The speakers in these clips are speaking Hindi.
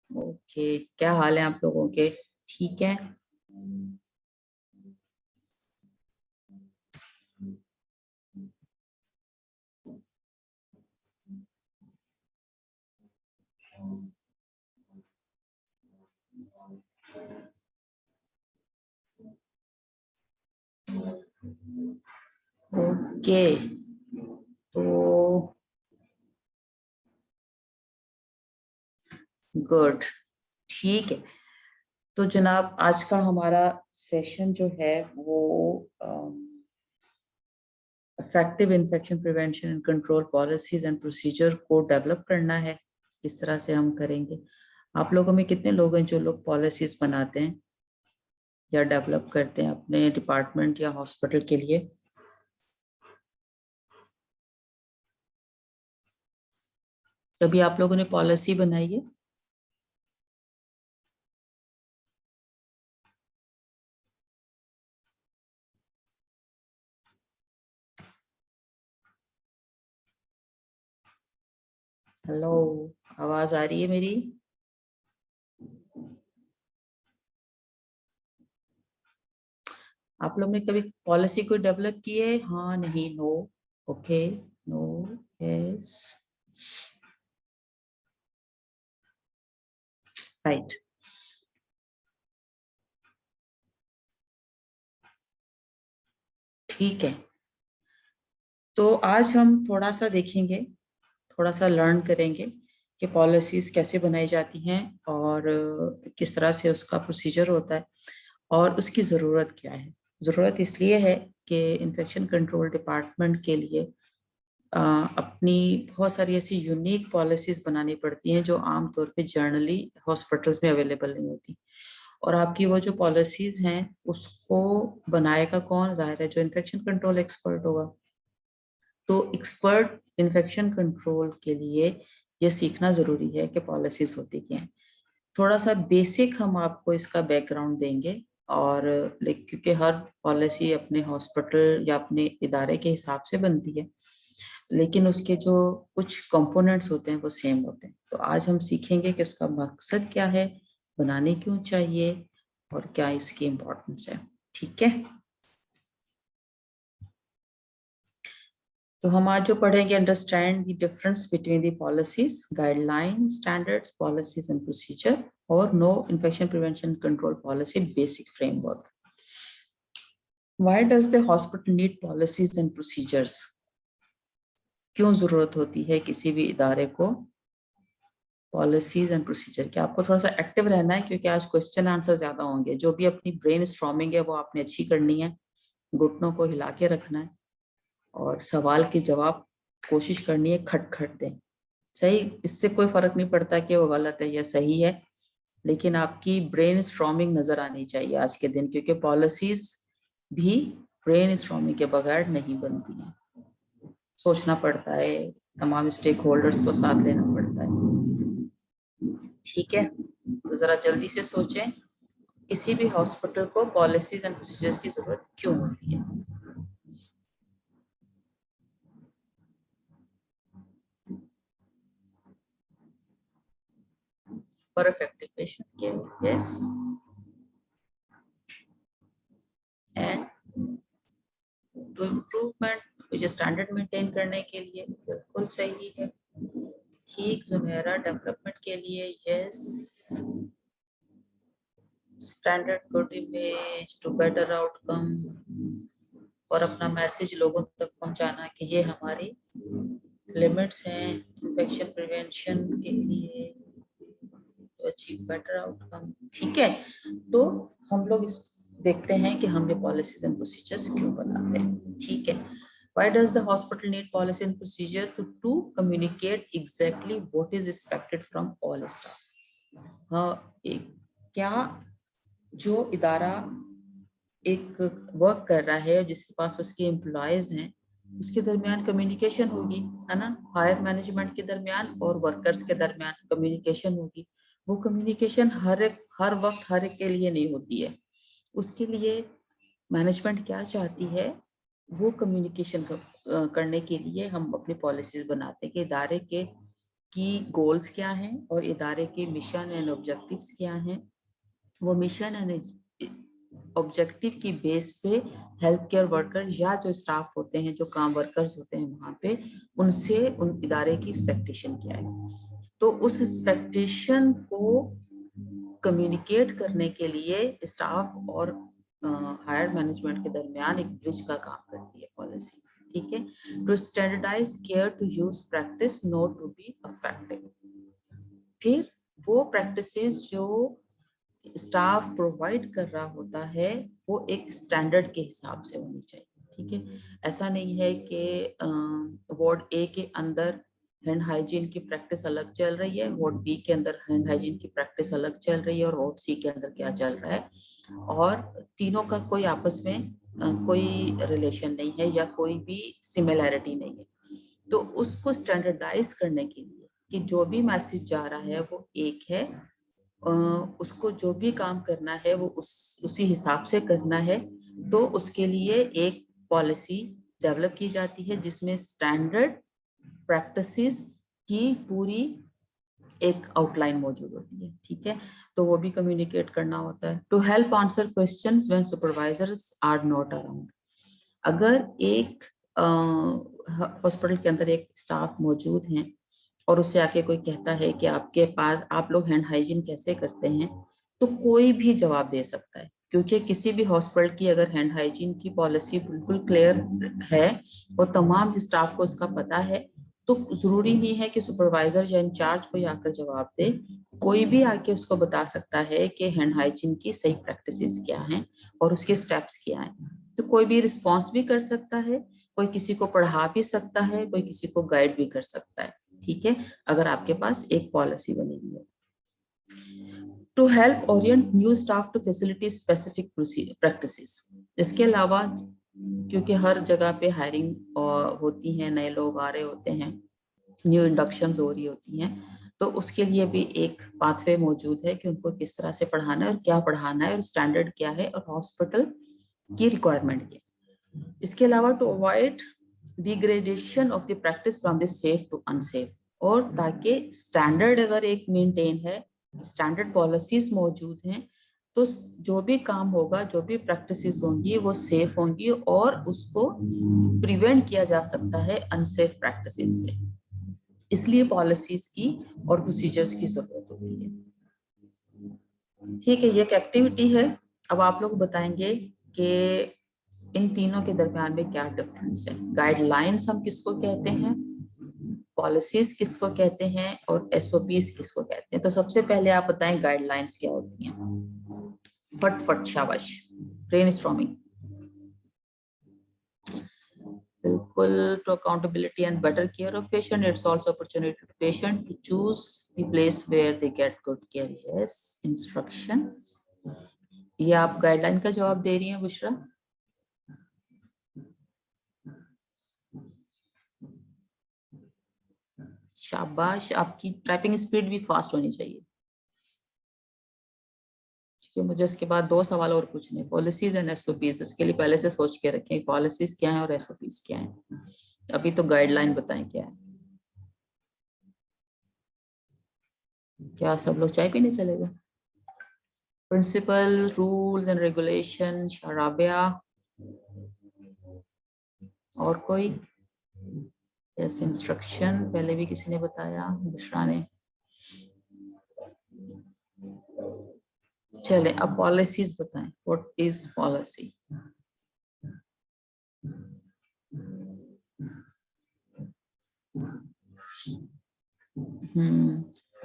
ओके, क्या हाल है आप लोगों के? ठीक है। ओके, तो गुड, ठीक है। तो जनाब, आज का हमारा सेशन जो है वो effective infection prevention and control policies and procedure को डेवलप करना है। किस तरह से हम करेंगे? आप लोगों में कितने लोग हैं जो लोग पॉलिसीज बनाते हैं या डेवलप करते हैं अपने डिपार्टमेंट या हॉस्पिटल के लिए? कभी आप लोगों ने पॉलिसी बनाई है? हेलो, आवाज आ रही है मेरी? आप लोग ने कभी पॉलिसी कोई डेवलप की है? हाँ, नहीं, no? Okay, no, yes, right, ठीक है। तो आज हम थोड़ा सा देखेंगे, थोड़ा सा लर्न करेंगे कि पॉलिसीज कैसे बनाई जाती हैं और किस तरह से उसका प्रोसीजर होता है और उसकी ज़रूरत क्या है। ज़रूरत इसलिए है कि इन्फेक्शन कंट्रोल डिपार्टमेंट के लिए अ, अपनी बहुत सारी ऐसी यूनिक पॉलिसीज बनानी पड़ती हैं जो आमतौर पे जर्नली हॉस्पिटल्स में अवेलेबल नहीं होती। और आपकी वो जो पॉलिसीज हैं उसको बनाएगा कौन? जाहिर है जो इन्फेक्शन कंट्रोल एक्सपर्ट होगा। तो एक्सपर्ट इन्फेक्शन कंट्रोल के लिए ये सीखना जरूरी है कि पॉलिसीज होती क्या हैं। थोड़ा सा बेसिक हम आपको इसका बैकग्राउंड देंगे। और क्योंकि हर पॉलिसी अपने हॉस्पिटल या अपने इदारे के हिसाब से बनती है, लेकिन उसके जो कुछ कंपोनेंट्स होते हैं वो सेम होते हैं। तो आज हम सीखेंगे कि उसका मकसद क्या है, बनाने क्यों चाहिए और क्या इसकी इम्पोर्टेंस है। ठीक है। तो हम आज जो पढ़ेंगे, understand the difference between the policies, guideline, standards, policies and procedure और know infection prevention control policy basic framework. Why does the hospital need policies and procedures? क्यों जरूरत होती है किसी भी इदारे को पॉलिसीज एंड प्रोसीजर की? आपको थोड़ा सा एक्टिव रहना है क्योंकि आज क्वेश्चन आंसर ज्यादा होंगे। जो भी अपनी ब्रेन स्ट्रॉमिंग है वो आपने अच्छी करनी है, घुटनों को हिला के रखना है और सवाल के जवाब कोशिश करनी है खट खट दें। सही, इससे कोई फर्क नहीं पड़ता कि वो गलत है या सही है, लेकिन आपकी ब्रेन स्ट्रॉमिंग नजर आनी चाहिए आज के दिन, क्योंकि पॉलिसीज भी ब्रेन स्ट्रॉमिंग के बगैर नहीं बनती हैं। सोचना पड़ता है, तमाम स्टेक होल्डर्स को साथ लेना पड़ता है। ठीक है, तो जरा जल्दी से सोचें, किसी भी हॉस्पिटल को पॉलिसीज एंड प्रोसीजर्स की जरूरत क्यों होती है? For effective patient care, yes, and to improvement, मुझे स्टैंडर्ड मेंटेन करने के लिए, बिल्कुल सही है। ठीक जुमेरा, डेवलपमेंट के लिए, yes, standard good image to better outcome और अपना मैसेज लोगों तक पहुंचाना कि ये हमारी लिमिट्स हैं इन्फेक्शन प्रिवेंशन के लिए टू अचीव बेटर आउटकम। ठीक है, तो हम लोग इस देखते हैं कि हम ये पॉलिसीज एंड प्रोसीजर्स क्यों बनाते हैं। ठीक है, why does the hospital need policy and procedure to communicate exactly what is expected from all staff? हाँ, क्या जो इदारा एक वर्क कर रहा है, जिसके पास उसके एम्प्लॉयज हैं, उसके दरमियान कम्युनिकेशन होगी, है ना? हायर मैनेजमेंट के दरमियान और वर्कर्स के दरमियान कम्युनिकेशन होगी। वो कम्युनिकेशन हर वक्त हर एक के लिए नहीं होती है। उसके लिए मैनेजमेंट क्या चाहती है, वो कम्युनिकेशन करने के लिए हम अपनी पॉलिसीज बनाते हैं कि इदारे के कि गोल्स क्या हैं और इदारे के मिशन एंड ऑब्जेक्टिव्स क्या हैं। वो मिशन एंड ऑब्जेक्टिव की बेस पे हेल्थ केयर वर्कर या जो स्टाफ होते हैं, जो काम वर्कर्स होते हैं वहां पे, उनसे उन इदारे की एक्सपेक्टेशन क्या है। तो उस एक्सपेक्टेशन को कम्युनिकेट करने के लिए स्टाफ और हायर मैनेजमेंट के दरमियान एक ब्रिज का काम करती है पॉलिसी। ठीक है, to standardise care to use practice note to be effective. फिर वो प्रैक्टिसेस जो स्टाफ प्रोवाइड कर रहा होता है वो एक स्टैंडर्ड के हिसाब से होनी चाहिए। ठीक है, ऐसा नहीं है कि वार्ड ए के अंदर हैंड हाइजीन की प्रैक्टिस अलग चल रही है, वार्ड बी के अंदर हैंड हाइजीन की प्रैक्टिस अलग चल रही है, और वार्ड सी के अंदर क्या चल रहा है, और तीनों का कोई आपस में कोई रिलेशन नहीं है या कोई भी सिमिलैरिटी नहीं है। तो उसको स्टैंडर्डाइज करने के लिए कि जो भी मैसेज जा रहा है वो एक है, उसको जो भी काम करना है वो उसी हिसाब से करना है, तो उसके लिए एक पॉलिसी डेवलप की जाती है जिसमें स्टैंडर्ड प्रैक्टिसेस की पूरी एक आउटलाइन मौजूद होती है। ठीक है, तो वो भी कम्युनिकेट करना होता है। To help answer questions when supervisors are not around. अगर एक हॉस्पिटल के अंदर एक स्टाफ मौजूद है और उससे आके कोई कहता है कि आपके पास आप लोग हैंड हाइजीन कैसे करते हैं, तो कोई भी जवाब दे सकता है, क्योंकि किसी भी हॉस्पिटल की अगर हैंड हाइजीन की पॉलिसी बिल्कुल क्लियर है और तमाम स्टाफ को उसका पता है, तो जरूरी नहीं है कि सुपरवाइजर या इंचार्ज कोई आकर जवाब दे। कोई भी आके उसको बता सकता है कि हैंड हाइजीन की सही प्रैक्टिसेस क्या हैं और उसके स्टेप्स क्या हैं। तो कोई भी रिस्पॉन्स भी कर सकता है, कोई किसी को पढ़ा भी सकता है, कोई किसी को गाइड भी कर सकता है। ठीक है, अगर आपके पास एक पॉलिसी बनी हुई है। To help orient new staff to facility specific practices. इसके अलावा क्योंकि हर जगह पे हायरिंग होती है, नए लोग आ रहे होते हैं, न्यू इंडक्शन हो रही होती हैं, तो उसके लिए भी एक पाथवे मौजूद है कि उनको किस तरह से पढ़ाना है और क्या पढ़ाना है और स्टैंडर्ड क्या है और हॉस्पिटल की रिक्वायरमेंट क्या है। इसके अलावा to avoid degradation of the practice from the safe to unsafe, और ताकि स्टैंडर्ड अगर एक मेंटेन है, स्टैंडर्ड पॉलिसीज मौजूद हैं, तो जो भी काम होगा, जो भी प्रैक्टिसेस होंगी वो सेफ होंगी और उसको प्रिवेंट किया जा सकता है अनसेफ प्रैक्टिसेस से। इसलिए पॉलिसीज की और प्रोसीजर्स की जरूरत होती है। ठीक है, ये एक एक्टिविटी है। अब आप लोग बताएंगे कि इन तीनों के दरमियान में क्या डिफरेंस है। गाइडलाइंस हम किसको कहते हैं, पॉलिसीज किसको कहते हैं, और एसओपीज किसको कहते हैं। तो सबसे पहले आप बताएं गाइडलाइंस क्या होती हैं। फट फट शाबाश, ब्रेनस्टॉर्मिंग। बिल्कुल, to accountability and better care of patient, it's also opportunity to patient to choose the place where they get good care. Yes, instruction. ये आप गाइडलाइन का जवाब दे रही हैं बुशरा। शाबाश, आपकी टाइपिंग स्पीड भी फास्ट होनी चाहिए, क्योंकि मुझे इसके बाद 2 सवाल और पूछने। पॉलिसीज एंड एसओपीज, इसके लिए पहले से सोच के रखें पॉलिसीज क्या है और एसओपीज क्या है। अभी तो गाइडलाइन बताएं क्या है। क्या सब लोग चाय पीने चले गए। प्रिंसिपल, रूल्स एंड रेगुलेशन, शराबिया, और कोई। जैसे इंस्ट्रक्शन पहले भी किसी ने बताया, बुशरा ने। चले अब पॉलिसीज बताएं, what is policy.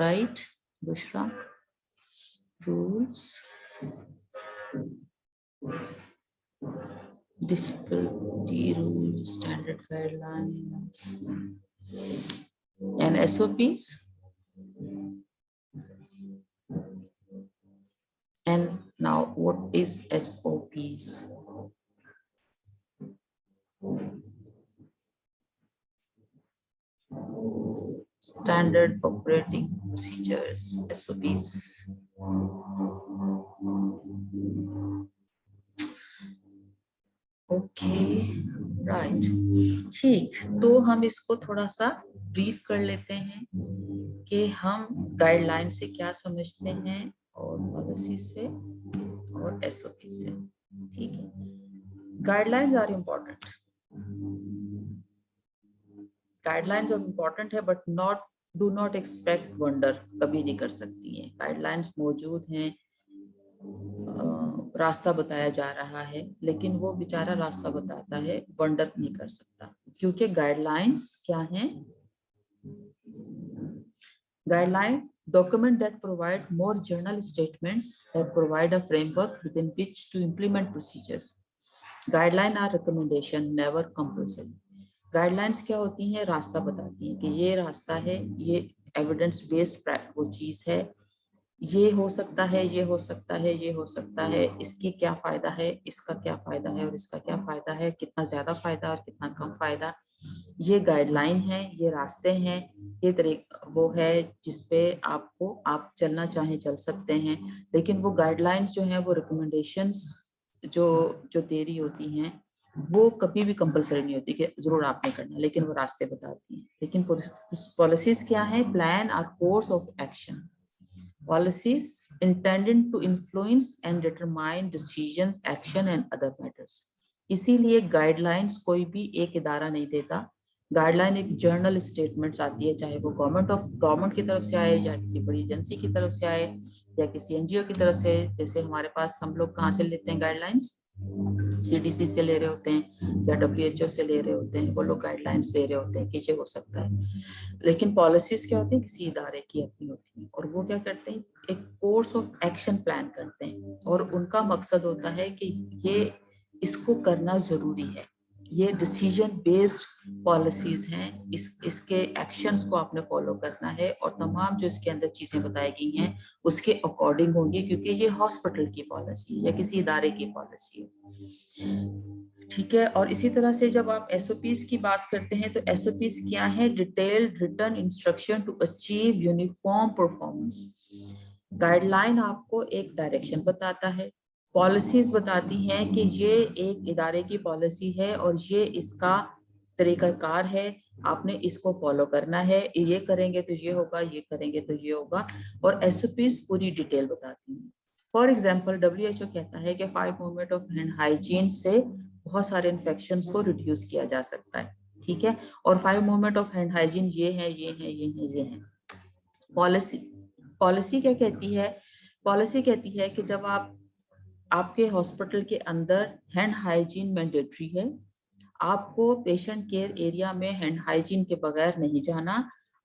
Right Bushra. Rules, difficulty rules, standard guidelines, and SOPs. And now what is SOPs? Standard operating procedures, SOPs. Okay, right, ठीक। तो हम इसको थोड़ा सा ब्रीफ कर लेते हैं कि हम गाइडलाइन से क्या समझते हैं और पॉलिसी से और एसओपी से। ठीक है, गाइडलाइंस आर इम्पोर्टेंट, गाइडलाइंस और इम्पोर्टेंट है, but not, do not expect wonder, कभी नहीं कर सकती हैं। गाइडलाइंस मौजूद हैं, रास्ता बताया जा रहा है, लेकिन वो बेचारा रास्ता बताता है, वंडर नहीं कर सकता। क्योंकि गाइडलाइंस क्या हैं? Guideline document that provide more general statements that provide a framework within which to implement procedures. Guideline are recommendation, never compulsory. Guidelines क्या होती हैं? रास्ता बताती हैं कि ये रास्ता है, ये एविडेंस बेस्ड वो चीज है, ये हो सकता है, ये हो सकता है, ये हो सकता है, इसके क्या फायदा है, इसका क्या फायदा है और इसका क्या फायदा है, कितना ज्यादा फायदा और कितना कम फायदा। ये गाइडलाइन है, ये रास्ते हैं, ये तरीका वो है जिसपे आपको, आप चलना चाहें चल सकते हैं। लेकिन वो गाइडलाइंस जो हैं, वो रिकमेंडेशंस जो जो दे रही होती हैं, वो कभी भी कंपलसरी नहीं होती कि जरूर आपने करना, लेकिन वो रास्ते बताती हैं। लेकिन पॉलिसीज क्या है? प्लान और course of action. Policies intended to influence and determine decisions, action and other matters. इसीलिए गाइडलाइंस कोई भी एक इदारा नहीं देता। गाइडलाइन एक जर्नल स्टेटमेंट्स आती है, चाहे वो गवर्नमेंट की तरफ से आए, या किसी बड़ी एजेंसी की तरफ से आए, या किसी एनजीओ की तरफ से। जैसे हमारे पास, हम लोग कहाँ से लेते हैं गाइडलाइंस? सीडीसी से ले रहे होते हैं या डब्ल्यूएचओ से ले रहे होते हैं। वो लोग गाइडलाइंस दे रहे होते हैं कि ये हो सकता है। लेकिन पॉलिसीज क्या होती है? किसी इदारे की अपनी होती है, और वो क्या करते हैं? एक कोर्स ऑफ एक्शन प्लान करते हैं, और उनका मकसद होता है कि ये, इसको करना जरूरी है, ये डिसीजन बेस्ड पॉलिसीज हैं, इसके एक्शंस को आपने फॉलो करना है, और तमाम जो इसके अंदर चीजें बताई गई हैं उसके अकॉर्डिंग होंगी, क्योंकि ये हॉस्पिटल की पॉलिसी है या किसी इदारे की पॉलिसी है। ठीक है, और इसी तरह से जब आप एसओपीज की बात करते हैं, तो एसओपीज क्या है? Detailed written instruction to achieve uniform performance. Guideline आपको एक डायरेक्शन बताता है, पॉलिसीज बताती हैं कि ये एक इदारे की पॉलिसी है और ये इसका तरीकाकार है, आपने इसको फॉलो करना है, ये करेंगे तो ये होगा, ये करेंगे तो ये होगा। और एसओपीज पूरी डिटेल बताती हैं। फॉर एग्जाम्पल, डब्ल्यूएचओ कहता है कि 5 मूवमेंट ऑफ हैंड हाइजीन से बहुत सारे इन्फेक्शन को रिड्यूस किया जा सकता है। ठीक है, और 5 मूवमेंट ऑफ हैंड हाइजीन ये है, ये है, ये है, ये है। पॉलिसी पॉलिसी क्या कहती है? पॉलिसी कहती है कि जब आप, आपके हॉस्पिटल के अंदर हैंड हाइजीन मैंडेटरी है, आपको पेशेंट केयर एरिया में हैंड हाइजीन के बगैर नहीं जाना।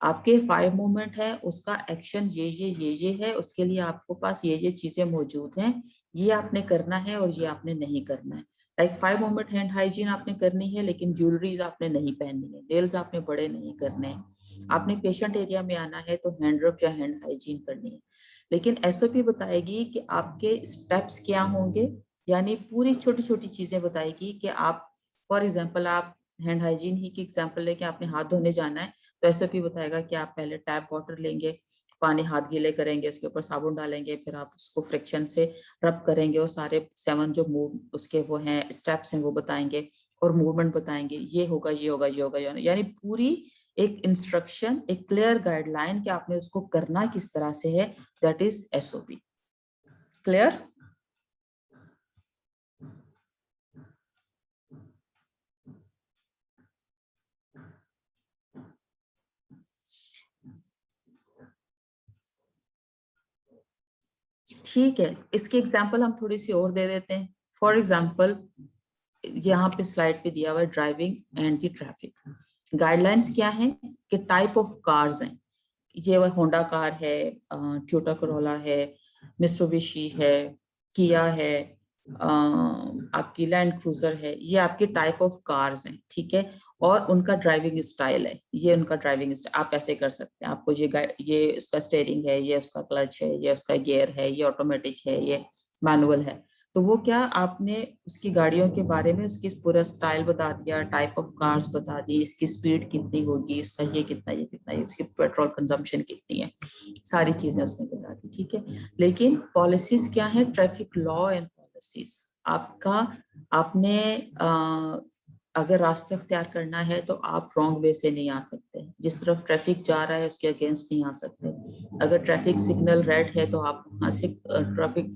आपके 5 मूवमेंट है, उसका एक्शन ये है, उसके लिए आपको पास ये चीजें मौजूद हैं, ये आपने करना है और ये आपने नहीं करना है। लाइक 5 मूवमेंट हैंड हाइजीन आपने करनी है, लेकिन ज्वेलरीज आपने नहीं पहननी है, नेल्स आपने बड़े नहीं करने हैं। आपने पेशेंट एरिया में आना है तो हैंड रब या हैंड हाइजीन करनी है। लेकिन एसओपी बताएगी कि आपके स्टेप्स क्या होंगे, यानी पूरी छोटी छोटी चीजें बताएगी कि आप, फॉर एग्जाम्पल, आप हैंड हाइजीन ही की एग्जाम्पल लेके आपने हाथ धोने जाना है, तो एसओपी बताएगा कि आप पहले टैप वाटर लेंगे, पानी हाथ गीले करेंगे, उसके ऊपर साबुन डालेंगे, फिर आप उसको फ्रिक्शन से रब करेंगे, और सारे 7 जो मूव उसके वो हैं स्टेप्स हैं वो बताएंगे, और मूवमेंट बताएंगे, ये होगा, ये होगा, ये होगा, यानी पूरी एक इंस्ट्रक्शन, एक क्लियर गाइडलाइन कि आपने उसको करना किस तरह से है। That is SOP. क्लियर? ठीक है, इसकी एग्जांपल हम थोड़ी सी और दे देते हैं। फॉर एग्जांपल, यहाँ पे स्लाइड पे दिया हुआ है driving and the traffic. Guidelines क्या है? कि टाइप ऑफ कार्स हैं, ये होंडा कार है, टोयोटा कोरोला है, मित्सुबिशी है, किया है, आपकी लैंड क्रूजर है, ये आपके टाइप ऑफ कार्स हैं। ठीक है, और उनका ड्राइविंग स्टाइल है, ये उनका ड्राइविंग स्टाइल, आप ऐसे कर सकते हैं, आपको ये उसका स्टेयरिंग है, ये उसका क्लच है, ये उसका गियर है, ये ऑटोमेटिक है, ये मैनुअल है। तो वो क्या, आपने उसकी गाड़ियों के बारे में उसकी पूरा स्टाइल बता दिया, टाइप ऑफ कार्स बता दी, इसकी स्पीड कितनी होगी, इसका ये कितना, ये कितना, इसकी पेट्रोल कंजम्पशन कितनी है, सारी चीजें उसने बता दी। ठीक है, लेकिन पॉलिसीज क्या है? Traffic law and policies. आपका, आपने अगर रास्ता अख्तियार करना है तो आप रॉन्ग वे से नहीं आ सकते, जिस तरफ ट्रैफिक जा रहा है उसके अगेंस्ट नहीं आ सकते। अगर ट्रैफिक सिग्नल रेड है तो आप वहां से ट्रैफिक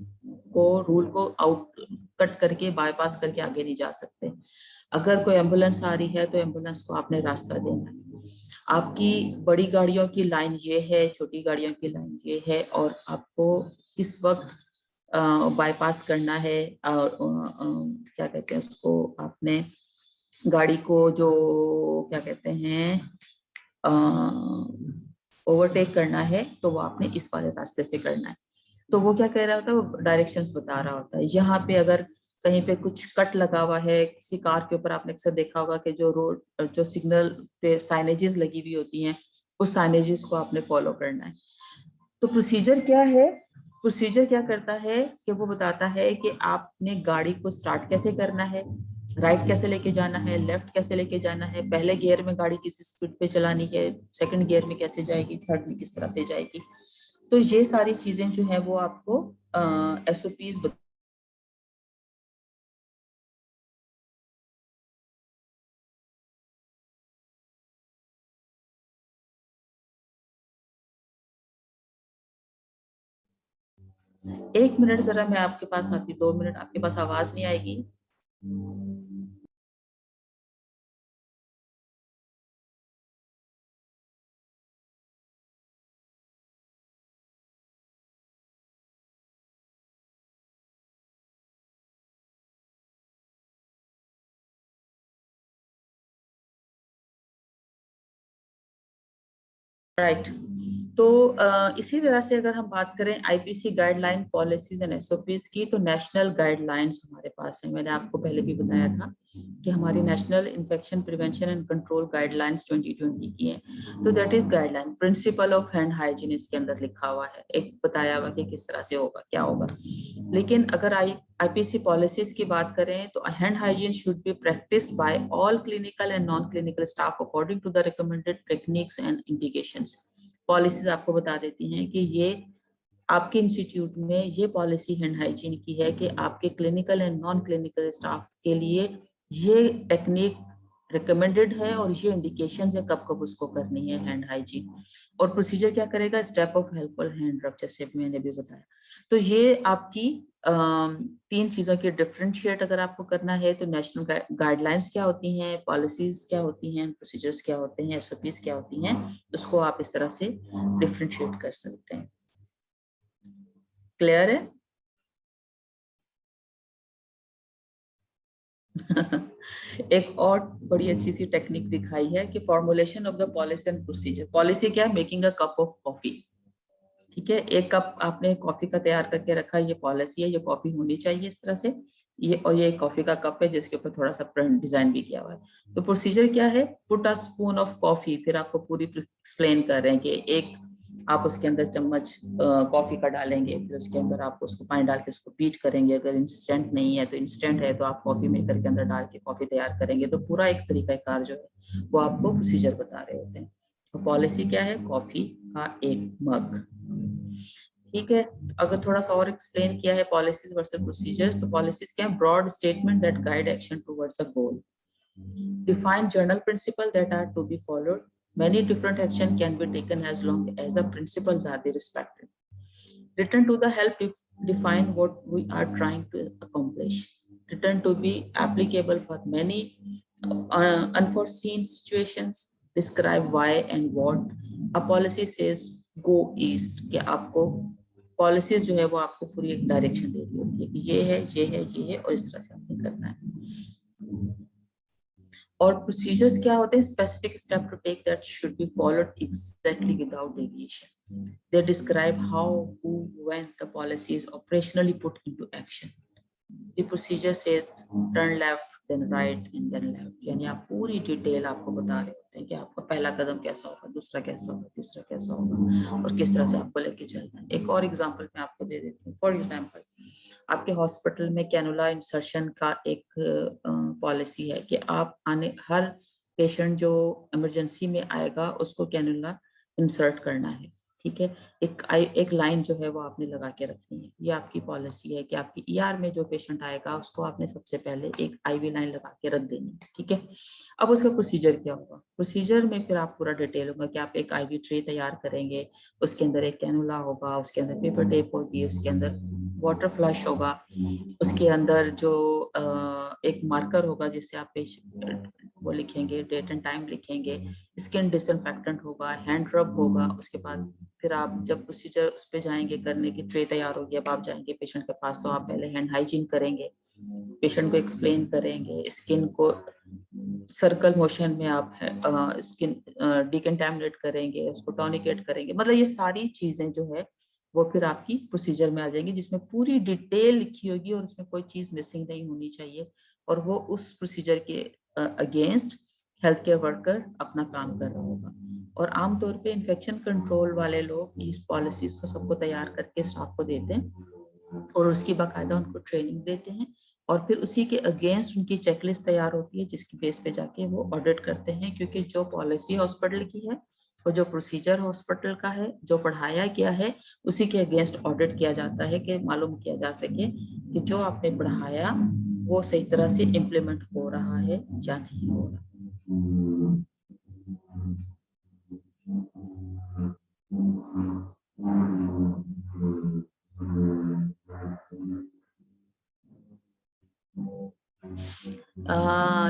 को रूल को आउट कट करके बाईपास करके आगे नहीं जा सकते। अगर कोई एम्बुलेंस आ रही है तो एम्बुलेंस को आपने रास्ता देना है। आपकी बड़ी गाड़ियों की लाइन ये है, छोटी गाड़ियों की लाइन ये है, और आपको किस वक्त बाईपास करना है, और क्या कहते हैं उसको, आपने गाड़ी को जो क्या कहते हैं ओवरटेक करना है तो वो आपने इस वाले रास्ते से करना है। तो वो क्या कह रहा होता है, वो डायरेक्शंस बता रहा होता है। यहाँ पे अगर कहीं पे कुछ कट लगा हुआ है किसी कार के ऊपर, आपने अक्सर देखा होगा कि जो रोड जो सिग्नल पे साइनेजेस लगी हुई होती हैं, उस साइनेजेस को आपने फॉलो करना है। तो प्रोसीजर क्या है, प्रोसीजर क्या करता है कि वो बताता है कि आपने गाड़ी को स्टार्ट कैसे करना है, राइट कैसे लेके जाना है, लेफ्ट कैसे लेके जाना है, पहले गियर में गाड़ी किस स्पीड पे चलानी है, सेकंड गियर में कैसे जाएगी, थर्ड में किस तरह से जाएगी। तो ये सारी चीजें जो है वो आपको एसओपीज। एक मिनट जरा मैं आपके पास आती, 2 मिनट, आपके पास आवाज नहीं आएगी। राइट। तो इसी तरह से अगर हम बात करें IPC guideline policies and SOPs की, तो नेशनल गाइडलाइंस हमारे पास है। मैंने आपको पहले भी बताया था कि हमारी national infection prevention and control guidelines 2020 की है। तो that is guideline, principle of hand hygiene इसके अंदर लिखा हुआ है, एक बताया हुआ कि किस तरह से होगा क्या होगा। लेकिन अगर आईपीसी पॉलिसीज की बात करें तो hand hygiene should be practised by all clinical and non clinical staff according to the recommended techniques and indications. Policies आपको बता देती हैं कि ये आपके इंस्टीट्यूट में ये पॉलिसी हैंड हाइजीन की है कि आपके clinical and non clinical staff के लिए ये टेक्निक रिकमेंडेड है और ये इंडिकेशन है कब कब उसको करनी है हैंड हाइजीन। और प्रोसीजर क्या करेगा, स्टेप ऑफ हेल्पफुल हैंड रब, जैसे मैंने भी बताया। तो ये आपकी तीन चीजों के डिफरेंशिएट अगर आपको करना है तो नेशनल गाइडलाइंस क्या होती हैं, पॉलिसीज क्या होती हैं, प्रोसीजर्स क्या होते हैं, एसओपीज क्या होती हैं, उसको आप इस तरह से डिफरेंशिएट कर सकते हैं। क्लियर है? एक और बड़ी अच्छी सी टेक्निक दिखाई है कि formulation of the policy and procedure. Policy क्या है, making a cup of coffee. ठीक है, एक कप आपने कॉफी का तैयार करके रखा है, ये पॉलिसी है, ये कॉफी होनी चाहिए इस तरह से। ये और ये कॉफी का कप है जिसके ऊपर थोड़ा सा प्रिंट डिजाइन भी किया हुआ है। तो प्रोसीजर क्या है, put a spoon of coffee, फिर आपको पूरी एक्सप्लेन कर रहे हैं कि एक आप उसके अंदर चम्मच कॉफी का डालेंगे, फिर उसके अंदर आप उसको पानी डाल के उसको बीट करेंगे। अगर इंस्टेंट नहीं है तो इंस्टेंट है तो आप कॉफी मेकर के अंदर डाल के कॉफी तैयार करेंगे। तो पूरा एक तरीका कार जो है वो आपको प्रोसीजर बता रहे होते हैं। तो पॉलिसी क्या है, कॉफी का एक मग। ठीक है, अगर थोड़ा सा और एक्सप्लेन किया है पॉलिसीज वर्सेस प्रोसीजर्स, तो पॉलिसीज क्या है, broad statement that guide action towards a goal, define general principle that are to be followed. Many different action can be taken as long as the principles are be respected. Return to the help if define what we are trying to accomplish. Return to be applicable for many unforeseen situations. Describe why and what. A policy says go east, कि आपको पॉलिसीज जो है वो आपको पूरी एक डायरेक्शन दे रही होती है कि ये है ये है ये है और इस तरह से आपने करना है। और प्रोसीजर्स क्या होते हैं, specific step to take that should be followed exactly without deviation. They describe how, who, when the policy is operationally put into action. The procedure says turn left then right and then left, यानी आप पूरी डिटेल आपको बता रहे होते हैं कि आपका पहला कदम कैसा होगा, दूसरा कैसा होगा, तीसरा कैसा होगा और किस तरह से आपको लेके चलना है। एक और एग्जांपल मैं आपको दे देती हूँ। फॉर एग्जांपल, आपके हॉस्पिटल में कैनुला इंसर्शन का एक पॉलिसी है कि आप आने हर पेशेंट जो इमरजेंसी में आएगा उसको कैनुला इंसर्ट करना है। ठीक है। एक लाइन जो है वो आपने लगा के रखनी है। ये आपकी पॉलिसी है कि आपकी ईआर में जो पेशेंट आएगा उसको आपने सबसे पहले एक आईवी लाइन लगा के रख देनी है, ठीक है। अब उसका प्रोसीजर क्या होगा? प्रोसीजर में फिर आप पूरा डिटेल होगा कि आप एक आईवी ट्रे तैयार करेंगे, उसके अंदर एक कैनुला होगा, उसके अंदर पेपर टेप होगी, उसके अंदर वाटर फ्लश होगा, उसके अंदर जो एक मार्कर होगा जिससे आप पेशेंट वो लिखेंगे, डेट एंड टाइम लिखेंगे, स्किन डिसइंफेक्टेंट होगा, हैंड रब होगा। उसके बाद फिर आप जब प्रोसीजर उस पे जाएंगे करने की, ट्रे तैयार होगी, अब आप जाएंगे पेशेंट के पास, तो आप पहले हैंड हाइजीन करेंगे, पेशेंट को एक्सप्लेन करेंगे, स्किन को सर्कल मोशन में आप स्किन डिकंटामिनेट करेंगे, उसको टॉनिकेट करेंगे। मतलब ये सारी चीजें जो है वो फिर आपकी प्रोसीजर में आ जाएंगी, जिसमें पूरी डिटेल लिखी होगी और उसमें कोई चीज मिसिंग नहीं होनी चाहिए। और वो उस प्रोसीजर के अगेंस्ट हेल्थ केयर वर्कर अपना काम कर रहा होगा। और आमतौर पे इन्फेक्शन कंट्रोल वाले लोग इस पॉलिसीज को सबको तैयार करके स्टाफ को देते हैं और उसकी बाकायदा उनको ट्रेनिंग देते हैं, और फिर उसी के अगेंस्ट उनकी चेकलिस्ट तैयार होती है जिसकी बेस पे जाके वो ऑडिट करते हैं। क्योंकि जो पॉलिसी हॉस्पिटल की है और जो प्रोसीजर हॉस्पिटल का है, जो पढ़ाया गया है, उसी के अगेंस्ट ऑडिट किया जाता है कि मालूम किया जा सके कि जो आपने पढ़ाया वो सही तरह से इम्प्लीमेंट हो रहा है या नहीं हो रहा।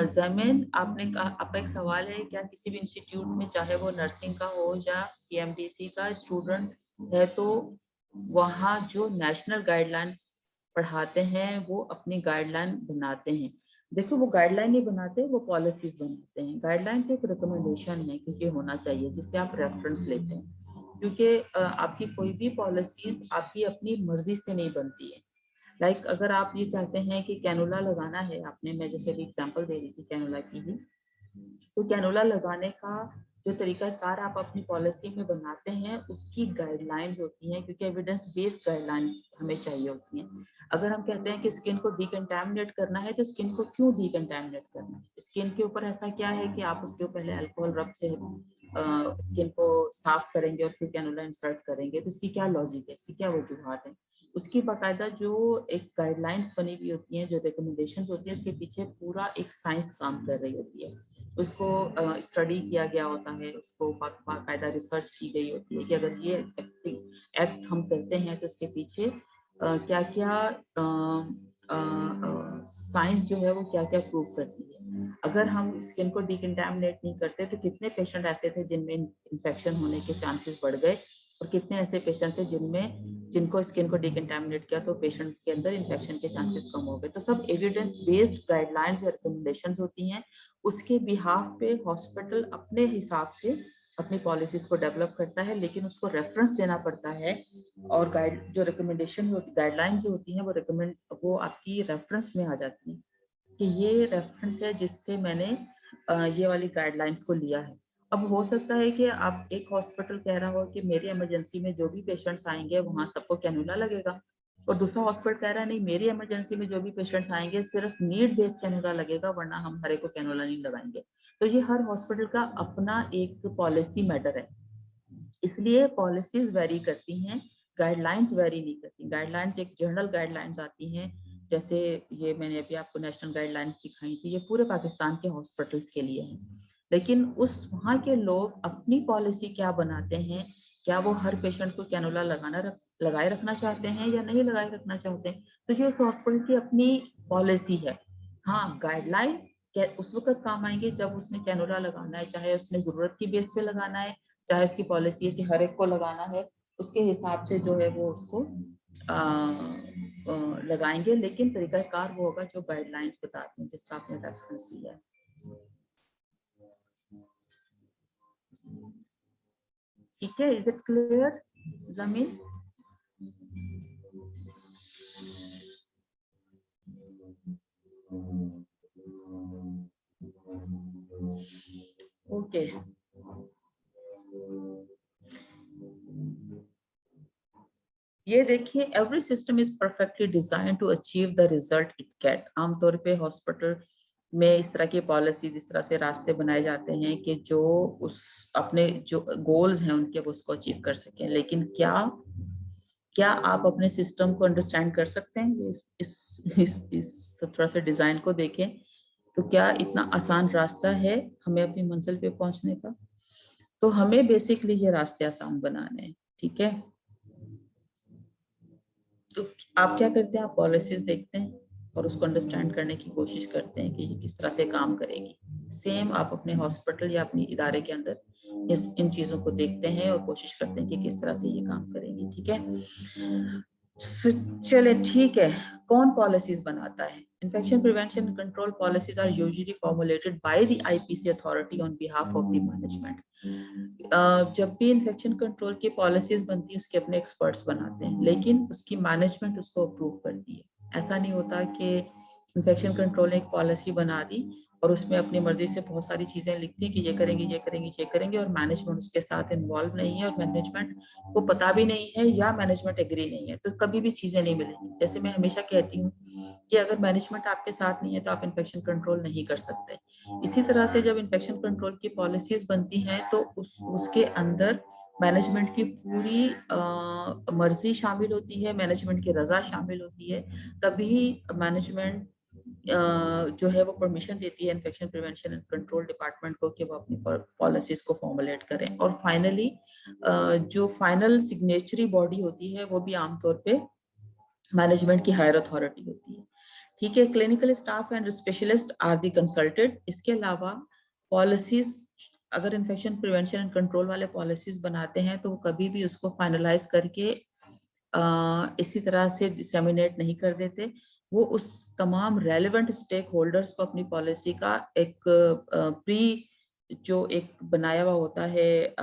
जमीन, आपने आपका एक सवाल है, क्या किसी भी इंस्टीट्यूट में चाहे वो नर्सिंग का हो या पीएमडीसी का स्टूडेंट है तो वहाँ जो नेशनल गाइडलाइन पढ़ाते हैं वो अपनी गाइडलाइन बनाते हैं? देखो, वो गाइडलाइन नहीं बनाते, वो पॉलिसीज बनाते हैं। गाइडलाइन तो एक रिकमेंडेशन है कि ये होना चाहिए, जिससे आप रेफरेंस लेते हैं। क्योंकि आपकी कोई भी पॉलिसीज आपकी अपनी मर्जी से नहीं बनती है। लाइक अगर आप ये चाहते हैं कि कैनुला लगाना है आपने, मैं जैसे अभी एग्जांपल दे रही थी कैनुला की ही, तो कैनुला लगाने का जो तरीका कार आप अपनी पॉलिसी में बनाते हैं उसकी गाइडलाइंस होती हैं, क्योंकि एविडेंस बेस्ड गाइडलाइन हमें चाहिए होती हैं। अगर हम कहते हैं कि स्किन को डिकंटामिनेट करना है, तो स्किन को क्यों डिकंटामिनेट करना है? स्किन के ऊपर ऐसा क्या है कि आप उसके पहले अल्कोहल रब से स्किन को साफ करेंगे और फिर कैनुला इंसर्ट करेंगे? तो इसकी क्या लॉजिक है, इसकी क्या वजूहत है? उसकी बाकायदा जो एक गाइडलाइंस बनी हुई होती हैं, जो रिकमेंडेशंस होती है, उसके पीछे पूरा एक साइंस काम कर रही होती है। उसको स्टडी किया गया होता है, उसको बाकायदा रिसर्च की गई होती है कि अगर ये एक्ट हम करते हैं तो उसके पीछे क्या क्या साइंस जो है वो क्या क्या प्रूव करती है। अगर हम स्किन को डिकंटामिनेट नहीं करते तो कितने पेशेंट ऐसे थे जिनमें इन्फेक्शन होने के चांसेस बढ़ गए, और कितने ऐसे पेशेंट्स हैं जिनको स्किन को डिकंटामिनेट किया तो पेशेंट के अंदर इन्फेक्शन के चांसेस कम हो गए। तो सब एविडेंस बेस्ड गाइडलाइंस या रिकमेंडेशंस होती हैं। उसके बिहाफ पे हॉस्पिटल अपने हिसाब से अपनी पॉलिसीज को डेवलप करता है, लेकिन उसको रेफरेंस देना पड़ता है। और जो रिकमेंडेशन गाइडलाइंस जो होती हैं वो आपकी रेफरेंस में आ जाती है कि ये रेफरेंस है जिससे मैंने ये वाली गाइडलाइंस को लिया है। अब हो सकता है कि आप एक हॉस्पिटल कह रहा हो कि मेरी इमरजेंसी में जो भी पेशेंट्स आएंगे वहां सबको कैनुला लगेगा, और दूसरा हॉस्पिटल कह रहा है नहीं, मेरी इमरजेंसी में जो भी पेशेंट्स आएंगे सिर्फ नीड बेस्ड कैनुला लगेगा, वरना हम हर एक को कैनुला नहीं लगाएंगे। तो ये हर हॉस्पिटल का अपना एक पॉलिसी मैटर है, इसलिए पॉलिसीज वेरी करती हैं, गाइडलाइंस वेरी नहीं करती। गाइडलाइंस एक जनरल गाइडलाइंस आती हैं, जैसे ये मैंने अभी आपको नेशनल गाइडलाइंस दिखाई थी, ये पूरे पाकिस्तान के हॉस्पिटल्स के लिए हैं। लेकिन उस वहाँ के लोग अपनी पॉलिसी क्या बनाते हैं, क्या वो हर पेशेंट को कैनुला लगाए रखना चाहते हैं या नहीं लगाए रखना चाहते हैं, तो ये उस हॉस्पिटल की अपनी पॉलिसी है। हाँ, गाइडलाइन उस वक्त काम आएंगे जब उसने कैनुला लगाना है, चाहे उसने जरूरत की बेस पे लगाना है, चाहे उसकी पॉलिसी है कि हर एक को लगाना है, उसके हिसाब से जो है वो उसको लगाएंगे। लेकिन तरीकाकार वो होगा जो गाइडलाइंस बताते हैं, जिसका आपने रेफरेंस लिया है। ठीक है, इज इट क्लियर जमीन? ओके, ये देखिए, every system is perfectly design to achieve the result it get. आमतौर पे हॉस्पिटल में इस तरह की पॉलिसी, इस तरह से रास्ते बनाए जाते हैं कि जो उस अपने जो गोल्स हैं उनके वो उसको अचीव कर सकें। लेकिन क्या क्या आप अपने सिस्टम को अंडरस्टैंड कर सकते हैं? इस तरह से डिजाइन को देखें तो क्या इतना आसान रास्ता है हमें अपनी मंजिल पे पहुंचने का? तो हमें बेसिकली ये रास्ते आसान बनाने हैं, ठीक है। तो आप क्या करते हैं? आप पॉलिसीज देखते हैं और उसको अंडरस्टैंड करने की कोशिश करते हैं कि ये किस तरह से काम करेगी। सेम आप अपने हॉस्पिटल या अपनी इदारे के अंदर इन चीजों को देखते हैं और कोशिश करते हैं कि किस तरह से ये काम करेंगी, ठीक है। फिर चले, ठीक है, कौन पॉलिसीज बनाता है? Infection prevention control policies are usually formulated by the IPC authority on behalf of the management. जब भी इन्फेक्शन कंट्रोल की पॉलिसीज बनती है उसके अपने एक्सपर्ट्स बनाते हैं, लेकिन उसकी मैनेजमेंट उसको अप्रूव करती है। ऐसा नहीं होता कि इन्फेक्शन कंट्रोल ने एक पॉलिसी बना दी और उसमें अपनी मर्जी से बहुत सारी चीजें लिखती हैं कि ये करेंगे ये करेंगे ये करेंगे, और मैनेजमेंट उसके साथ इन्वॉल्व नहीं है और मैनेजमेंट को पता भी नहीं है या मैनेजमेंट एग्री नहीं है, तो कभी भी चीजें नहीं मिलेंगी। जैसे मैं हमेशा कहती हूँ कि अगर मैनेजमेंट आपके साथ नहीं है तो आप इन्फेक्शन कंट्रोल नहीं कर सकते। इसी तरह से जब इन्फेक्शन कंट्रोल की पॉलिसीज बनती हैं तो उसके अंदर मैनेजमेंट की पूरी मर्जी शामिल होती है, मैनेजमेंट की रजा शामिल होती है, तभी मैनेजमेंट जो है वो परमिशन देती है infection prevention and control department को कि वो अपनी पॉलिसीज को फॉर्मुलेट करें। और फाइनली जो फाइनल सिग्नेचरी बॉडी होती है वो भी आमतौर पे मैनेजमेंट की हायर अथॉरिटी होती है, ठीक है। Clinical staff and specialist are the consulted. इसके अलावा पॉलिसीज, अगर इन्फेक्शन प्रिवेंशन एंड कंट्रोल वाले पॉलिसीज बनाते हैं तो वो कभी भी उसको फाइनलाइज करके इसी तरह से डिसेमिनेट नहीं कर देते। वो उस तमाम रेलेवेंट स्टेक होल्डर्स को अपनी पॉलिसी का एक प्री जो एक बनाया हुआ होता है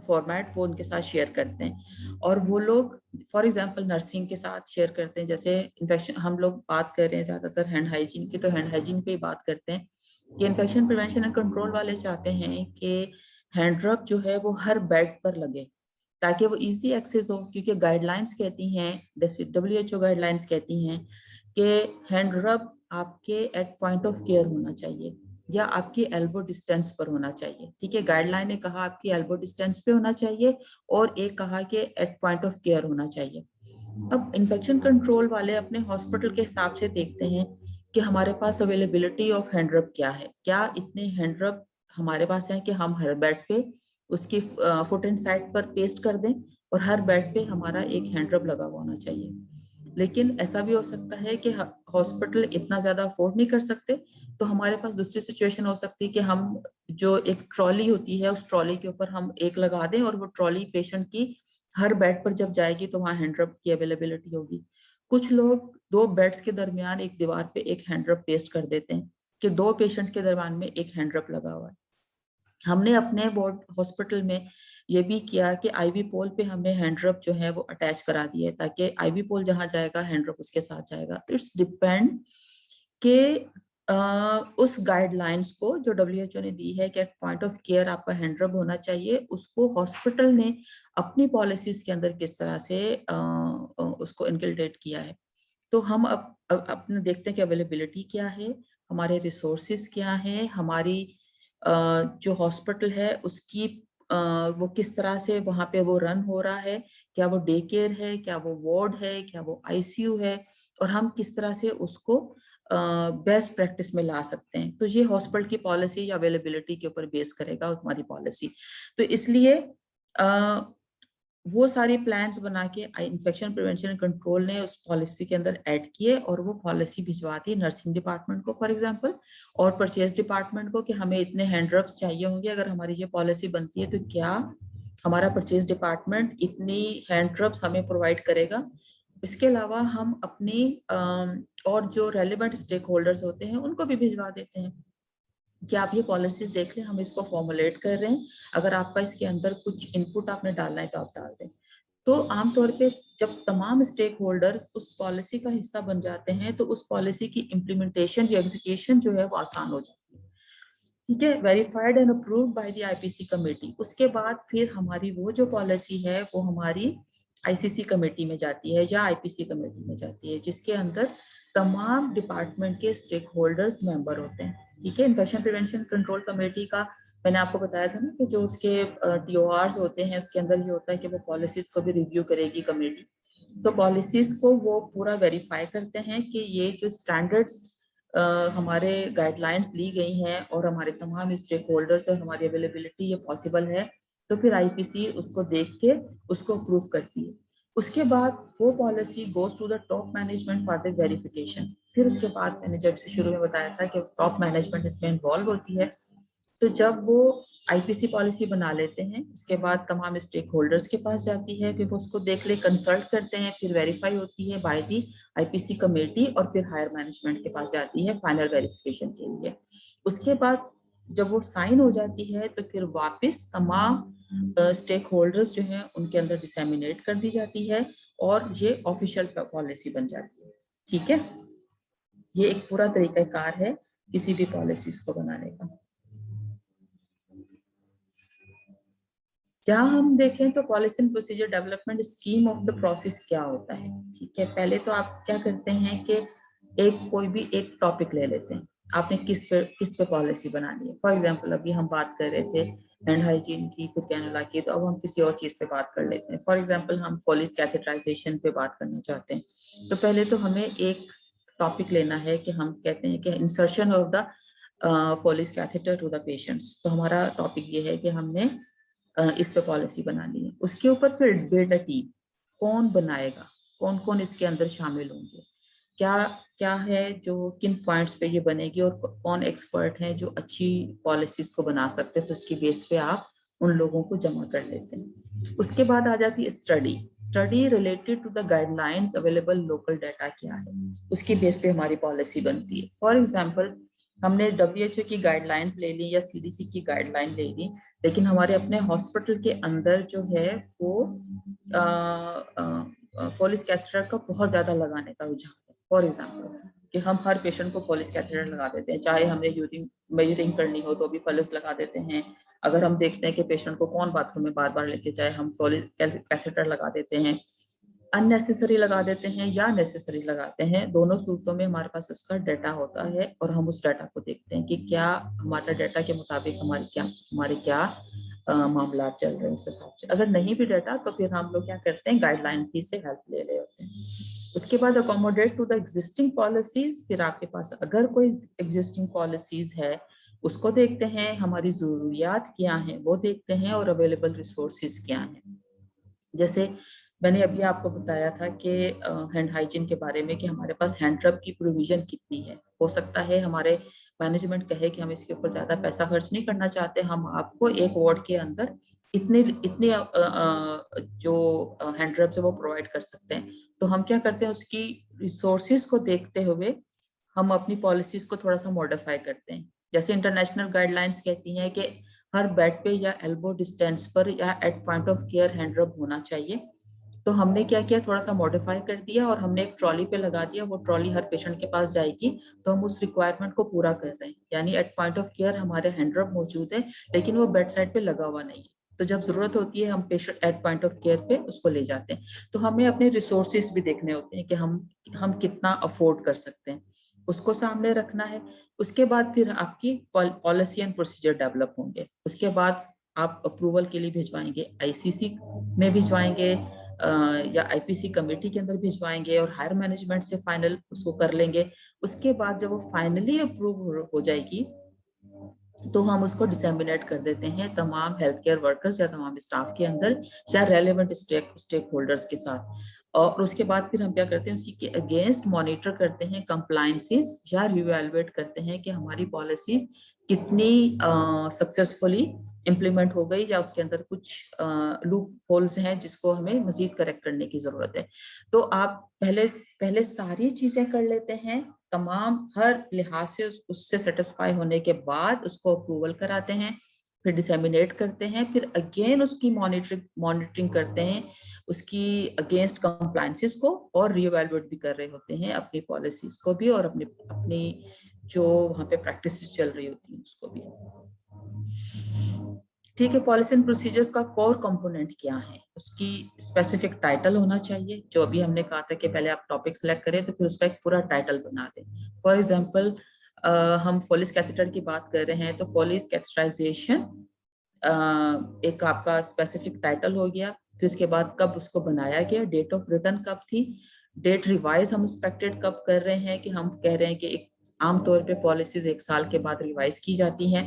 फॉर्मेट, वो उनके साथ शेयर करते हैं। और वो लोग फॉर एग्जांपल नर्सिंग के साथ शेयर करते हैं। जैसे इन्फेक्शन, हम लोग बात कर रहे हैं ज्यादातर हैंड हाइजीन की, तो हैंड हाइजीन पे ही बात करते हैं कि इन्फेक्शन प्रिवेंशन एंड कंट्रोल वाले चाहते हैं कि हैंड रब जो है वो हर बेड पर लगे ताकि वो इजी एक्सेस हो, क्योंकि गाइडलाइंस कहती हैं, WHO गाइडलाइंस कहती हैं कि हैंड रब आपके एट पॉइंट ऑफ केयर होना चाहिए या आपकी एल्बो डिस्टेंस पर होना चाहिए, ठीक है। गाइडलाइन ने कहा आपकी एल्बो डिस्टेंस पे होना चाहिए और एक कहा कि एट पॉइंट ऑफ केयर होना चाहिए। अब इन्फेक्शन कंट्रोल वाले अपने हॉस्पिटल के हिसाब से देखते हैं कि हमारे पास अवेलेबिलिटी ऑफ हैंड रब क्या है, क्या इतने हैंड रब हमारे पास है कि हम हर बेड पे उसकी फुट एंड साइड पर पेस्ट कर दें और हर बेड पे हमारा एक हैंड रब लगा हुआ होना चाहिए। लेकिन ऐसा भी हो सकता है कि हॉस्पिटल इतना ज्यादा अफोर्ड नहीं कर सकते, तो हमारे पास दूसरी सिचुएशन हो सकती है कि हम जो एक ट्रॉली होती है उस ट्रॉली के ऊपर हम एक लगा दें और वो ट्रॉली पेशेंट की हर बेड पर जब जाएगी तो वहां हैंड की अवेलेबिलिटी होगी। कुछ लोग दो बेड्स के दरमियान एक दीवार पे एक हैंड पेस्ट कर देते हैं कि दो पेशेंट्स के दरमियान में एक हैंड लगा हुआ है। हमने अपने वार्ड हॉस्पिटल में ये भी किया कि आईवी पोल पे हमने हैंड जो है वो अटैच करा दिया है ताकि आईवी पोल जहां जाएगा हैंड उसके साथ जाएगा। इट्स डिपेंड के उस गाइडलाइंस को जो WHO ने दी है कि एट पॉइंट ऑफ केयर आपका हैंड होना चाहिए, उसको हॉस्पिटल ने अपनी पॉलिसीज के अंदर किस तरह से उसको इनकलकेट किया है। तो हम अपने देखते हैं कि अवेलेबिलिटी क्या है, हमारे रिसोर्सेज क्या है, हमारी जो हॉस्पिटल है उसकी वो किस तरह से वहां पे वो रन हो रहा है, क्या वो डे केयर है, क्या वो वार्ड है, क्या वो आईसीयू है, और हम किस तरह से उसको बेस्ट प्रैक्टिस में ला सकते हैं। तो ये हॉस्पिटल की पॉलिसी या अवेलेबिलिटी के ऊपर बेस करेगा हमारी पॉलिसी। तो इसलिए वो सारी प्लान्स बना के इन्फेक्शन प्रिवेंशन एंड कंट्रोल ने उस पॉलिसी के अंदर ऐड किए और वो पॉलिसी भिजवाती है नर्सिंग डिपार्टमेंट को फॉर एग्जांपल, और परचेज डिपार्टमेंट को कि हमें इतने हैंड रब्स चाहिए होंगे। अगर हमारी ये पॉलिसी बनती है तो क्या हमारा परचेज डिपार्टमेंट इतनी हैंड रब्स हमें प्रोवाइड करेगा। इसके अलावा हम अपनी और जो रेलिवेंट स्टेक होल्डर्स होते हैं उनको भी भिजवा देते हैं कि आप ये पॉलिसीज देख लें, हम इसको फॉर्मुलेट कर रहे हैं, अगर आपका इसके अंदर कुछ इनपुट आपने डालना है तो आप डाल दें। तो आमतौर पे जब तमाम स्टेक होल्डर उस पॉलिसी का हिस्सा बन जाते हैं तो उस पॉलिसी की इम्प्लीमेंटेशन या एग्जीक्यूशन जो है वो आसान हो जाती है, ठीक है। Verified and approved by the IPC committee. उसके बाद फिर हमारी वो जो पॉलिसी है वो हमारी आईसीसी कमेटी में जाती है या आईपीसी कमेटी में जाती है, जिसके अंदर तमाम डिपार्टमेंट के स्टेक होल्डर्स मेंबर होते हैं। ठीक है, इन्फेक्शन प्रिवेंशन कंट्रोल कमेटी का मैंने आपको बताया था ना कि जो उसके TORs होते हैं उसके अंदर ये होता है कि वो पॉलिसीज को भी रिव्यू करेगी कमेटी। तो पॉलिसीज को वो पूरा वेरीफाई करते हैं कि ये जो स्टैंडर्ड्स हमारे गाइडलाइंस ली गई हैं और हमारे तमाम स्टेक होल्डर्स और हमारी अवेलेबिलिटी ये पॉसिबल है, तो फिर IPC उसको देख के उसको अप्रूव करती है। उसके बाद वो policy goes to the top management for the verification. फिर उसके बाद मैंने जब से शुरू में बताया था कि टॉप मैनेजमेंट इसमें इन्वॉल्व होती है। तो जब वो IPC पॉलिसी बना लेते हैं उसके बाद तमाम स्टेक होल्डर्स के पास जाती है कि वो उसको देख ले, कंसल्ट करते हैं, फिर वेरीफाई होती है बाय दी IPC कमेटी और फिर हायर मैनेजमेंट के पास जाती है फाइनल वेरिफिकेशन के लिए। उसके बाद जब वो साइन हो जाती है तो फिर वापस तमाम स्टेक होल्डर्स जो हैं उनके अंदर डिसेमिनेट कर दी जाती है और ये ऑफिशियल पॉलिसी बन जाती है। ठीक है, ये एक पूरा तरीकाकार है किसी भी पॉलिसीज को बनाने का। जहाँ हम देखें तो policy and procedure development scheme of the process क्या होता है। ठीक है, पहले तो आप क्या करते हैं कि कोई भी एक टॉपिक ले लेते हैं, आपने किस पे पॉलिसी बनानी है। फॉर एग्जांपल अभी हम बात कर रहे थे हैंड हाइजीन की, फुट कैनुला की, तो अब हम किसी और चीज पे बात कर लेते हैं। फॉर एग्जांपल हम फोलिस कैथेटराइजेशन पे बात करना चाहते हैं, तो पहले तो हमें एक टॉपिक लेना है कि हम कहते हैं कि insertion of the Foley's catheter to the patients. तो हमारा टॉपिक ये है कि हमने इस पे पॉलिसी बनानी है। उसके ऊपर फिर बिल्ड अ टीम, कौन बनाएगा, कौन कौन इसके अंदर शामिल होंगे, क्या क्या है जो किन पॉइंट्स पे ये बनेगी और कौन एक्सपर्ट हैं जो अच्छी पॉलिसीज को बना सकते हैं। तो उसकी बेस पे आप उन लोगों को जमा कर लेते हैं। उसके बाद आ जाती है study related to the guidelines available, local data क्या है, उसकी बेस पे हमारी पॉलिसी बनती है। फॉर एग्जाम्पल हमने WHO की गाइडलाइंस ले ली या CDC की गाइडलाइन ले ली, लेकिन हमारे अपने हॉस्पिटल के अंदर जो है वो फोलिस कैथेटर का बहुत ज्यादा लगाने का रुझान है। फॉर एग्जाम्पल कि हम हर पेशेंट को फोलिस कैथेटर लगा देते हैं, चाहे हमने यूरिन मेजरिंग करनी हो तो भी फोलिस लगा देते हैं। अगर हम देखते हैं कि पेशेंट को कौन बाथरूम में बार बार लेके जाए, हम फोलिस कैथेटर लगा देते हैं। अननेसेसरी लगा देते हैं या नेसेसरी लगाते हैं, दोनों सूरतों में हमारे पास उसका डाटा होता है और हम उस डाटा को देखते हैं कि क्या हमारा डाटा के मुताबिक हमारे क्या मामला चल रहे हैं उस हिसाब से। अगर नहीं भी डाटा तो फिर हम लोग क्या करते हैं, गाइडलाइन की से हेल्प ले रहे होते हैं। उसके बाद accommodate to the existing policies, फिर आपके पास अगर कोई एग्जिस्टिंग पॉलिसीज है उसको देखते हैं, हमारी जरूरियात क्या है वो देखते हैं और अवेलेबल रिसोर्सेज क्या हैं। जैसे मैंने अभी आपको बताया था कि हैंड हाइजीन के बारे में कि हमारे पास हैंड रब की प्रोविजन कितनी है। हो सकता है हमारे मैनेजमेंट कहे कि हम इसके ऊपर ज्यादा पैसा खर्च नहीं करना चाहते, हम आपको एक वार्ड के अंदर इतने इतने जो हैंड रब्स है वो प्रोवाइड कर सकते हैं। तो हम क्या करते हैं, उसकी रिसोर्सेज को देखते हुए हम अपनी पॉलिसीज को थोड़ा सा मॉडिफाई करते हैं। जैसे इंटरनेशनल गाइडलाइंस कहती हैं कि हर बेड पे या एल्बो डिस्टेंस पर या at point of care hand rub होना चाहिए। तो हमने क्या किया, थोड़ा सा मॉडिफाई कर दिया और हमने एक ट्रॉली पे लगा दिया, वो ट्रॉली हर पेशेंट के पास जाएगी। तो हम उस रिक्वायरमेंट को पूरा कर रहे हैं, यानी एट पॉइंट ऑफ केयर हमारे हैंड रब मौजूद है लेकिन वो बेड साइड पे लगा हुआ नहीं है। तो जब जरूरत होती है हम patient at point of care पे उसको ले जाते हैं। तो हमें अपने रिसोर्सेज भी देखने होते हैं कि हम कितना अफोर्ड कर सकते हैं, उसको सामने रखना है। उसके बाद फिर आपकी पॉलिसी एंड प्रोसीजर डेवलप होंगे। उसके बाद आप अप्रूवल के लिए भिजवाएंगे, ICC में भिजवाएंगे या IPC कमेटी के अंदर भिजवाएंगे और हायर मैनेजमेंट से फाइनल उसको कर लेंगे। उसके बाद जब वो फाइनली अप्रूव हो जाएगी तो हम उसको डिसेमिनेट कर देते हैं तमाम हेल्थ केयर वर्कर्स या तमाम स्टाफ के अंदर या रेलेवेंट स्टेक होल्डर्स के साथ। और उसके बाद फिर हम क्या करते हैं, उसी के अगेंस्ट मॉनिटर करते हैं कंप्लायंसेस या रिवैल्यूएट करते हैं कि हमारी पॉलिसी कितनी सक्सेसफुली इम्प्लीमेंट हो गई या उसके अंदर कुछ लूप होल्स हैं जिसको हमें मजीद करेक्ट करने की जरूरत है। तो आप पहले पहले सारी चीजें कर लेते हैं, तमाम हर लिहाज से उससे सेटिस्फाई होने के बाद उसको अप्रूवल कराते हैं, फिर डिसेमिनेट करते हैं, फिर अगेन उसकी मॉनिटरिंग करते हैं, उसकी अगेंस्ट कंप्लायंसेस को, और रीएवैल्यूएट भी कर रहे होते हैं अपनी पॉलिसीज को भी और अपनी अपनी जो वहाँ पे प्रैक्टिस चल रही होती है उसको भी। ठीक है, पॉलिसी एंड प्रोसीजर का कोर कंपोनेंट क्या है, उसकी स्पेसिफिक टाइटल होना चाहिए। जो अभी हमने कहा था कि पहले आप टॉपिक सेलेक्ट करें तो फिर उसका एक पूरा टाइटल बना दें। फॉर एग्जांपल हम फोलिस कैथेटर की बात कर रहे हैं तो फोलिस कैथेटराइजेशन एक आपका स्पेसिफिक टाइटल हो गया। फिर उसके बाद कब उसको बनाया गया, डेट ऑफ रिटर्न कब थी, डेट रिवाइज हम एक्सपेक्टेड कब कर रहे हैं, कि हम कह रहे हैं कि एक आमतौर पे पॉलिसीज 1 साल के बाद रिवाइज की जाती हैं।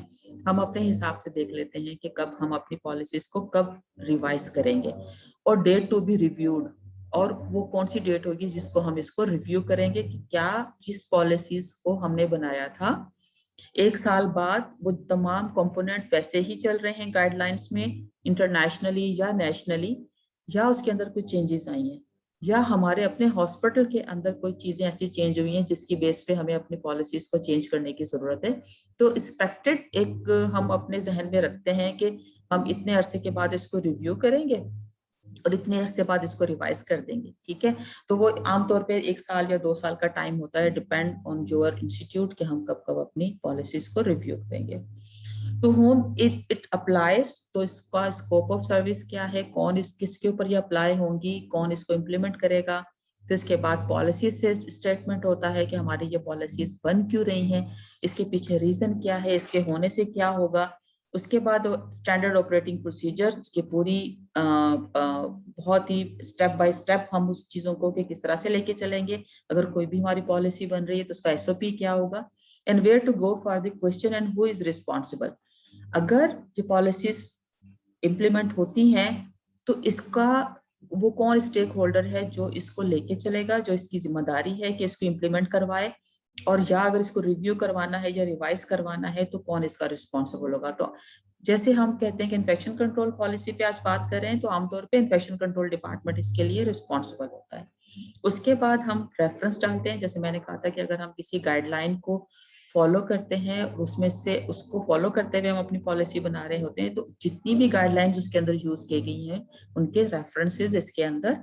हम अपने हिसाब से देख लेते हैं कि कब हम अपनी पॉलिसीज को कब रिवाइज करेंगे, और डेट टू बी रिव्यूड, और वो कौन सी डेट होगी जिसको हम इसको रिव्यू करेंगे कि क्या जिस पॉलिसीज को हमने बनाया था 1 साल बाद वो तमाम कंपोनेंट वैसे ही चल रहे हैं गाइडलाइंस में, इंटरनेशनली या नेशनली, या उसके अंदर कुछ चेंजेस आई हैं, या हमारे अपने हॉस्पिटल के अंदर कोई चीजें ऐसी चेंज हुई हैं जिसकी बेस पे हमें अपनी पॉलिसीज को चेंज करने की जरूरत है। तो एक्सपेक्टेड एक हम अपने जहन में रखते हैं कि हम इतने अरसे के बाद इसको रिव्यू करेंगे और इतने अरसे बाद इसको रिवाइज कर देंगे। ठीक है, तो वो आमतौर पे 1 साल या 2 साल का टाइम होता है, डिपेंड ऑन योर इंस्टीट्यूट कि हम कब कब अपनी पॉलिसीज को रिव्यू करेंगे। टू होम इट अप्लाइज, तो इसका स्कोप ऑफ सर्विस क्या है, कौन इस किसके ऊपर ये अप्लाई होंगी, कौन इसको इम्प्लीमेंट करेगा। फिर उसके बाद पॉलिसी से स्टेटमेंट होता है कि हमारी ये पॉलिसीज बन क्यों रही हैं, इसके पीछे रीजन क्या है, इसके होने से क्या होगा। उसके बाद स्टैंडर्ड ऑपरेटिंग प्रोसीजर की पूरी बहुत ही स्टेप बाय स्टेप हम उस चीजों को कि किस तरह से लेके चलेंगे। अगर कोई भी हमारी पॉलिसी बन रही है तो उसका एसओपी क्या होगा, and where to go for the question and who is responsible. अगर ये पॉलिसीज इम्प्लीमेंट होती हैं तो इसका वो कौन स्टेक होल्डर है जो इसको लेके चलेगा, जो इसकी जिम्मेदारी है कि इसको इम्प्लीमेंट करवाए, और या अगर इसको रिव्यू करवाना है या रिवाइज करवाना है तो कौन इसका रिस्पॉन्सिबल होगा। तो जैसे हम कहते हैं कि इन्फेक्शन कंट्रोल पॉलिसी पे आज बात कर रहे हैं तो आमतौर पे इन्फेक्शन कंट्रोल डिपार्टमेंट इसके लिए रिस्पॉन्सिबल होता है। उसके बाद हम रेफरेंस डालते हैं, जैसे मैंने कहा था कि अगर हम किसी गाइडलाइन को फॉलो करते हैं उसमें से उसको फॉलो करते हुए हम अपनी पॉलिसी बना रहे होते हैं तो जितनी भी गाइडलाइंस उसके अंदर यूज की गई हैं उनके रेफरेंसेस इसके अंदर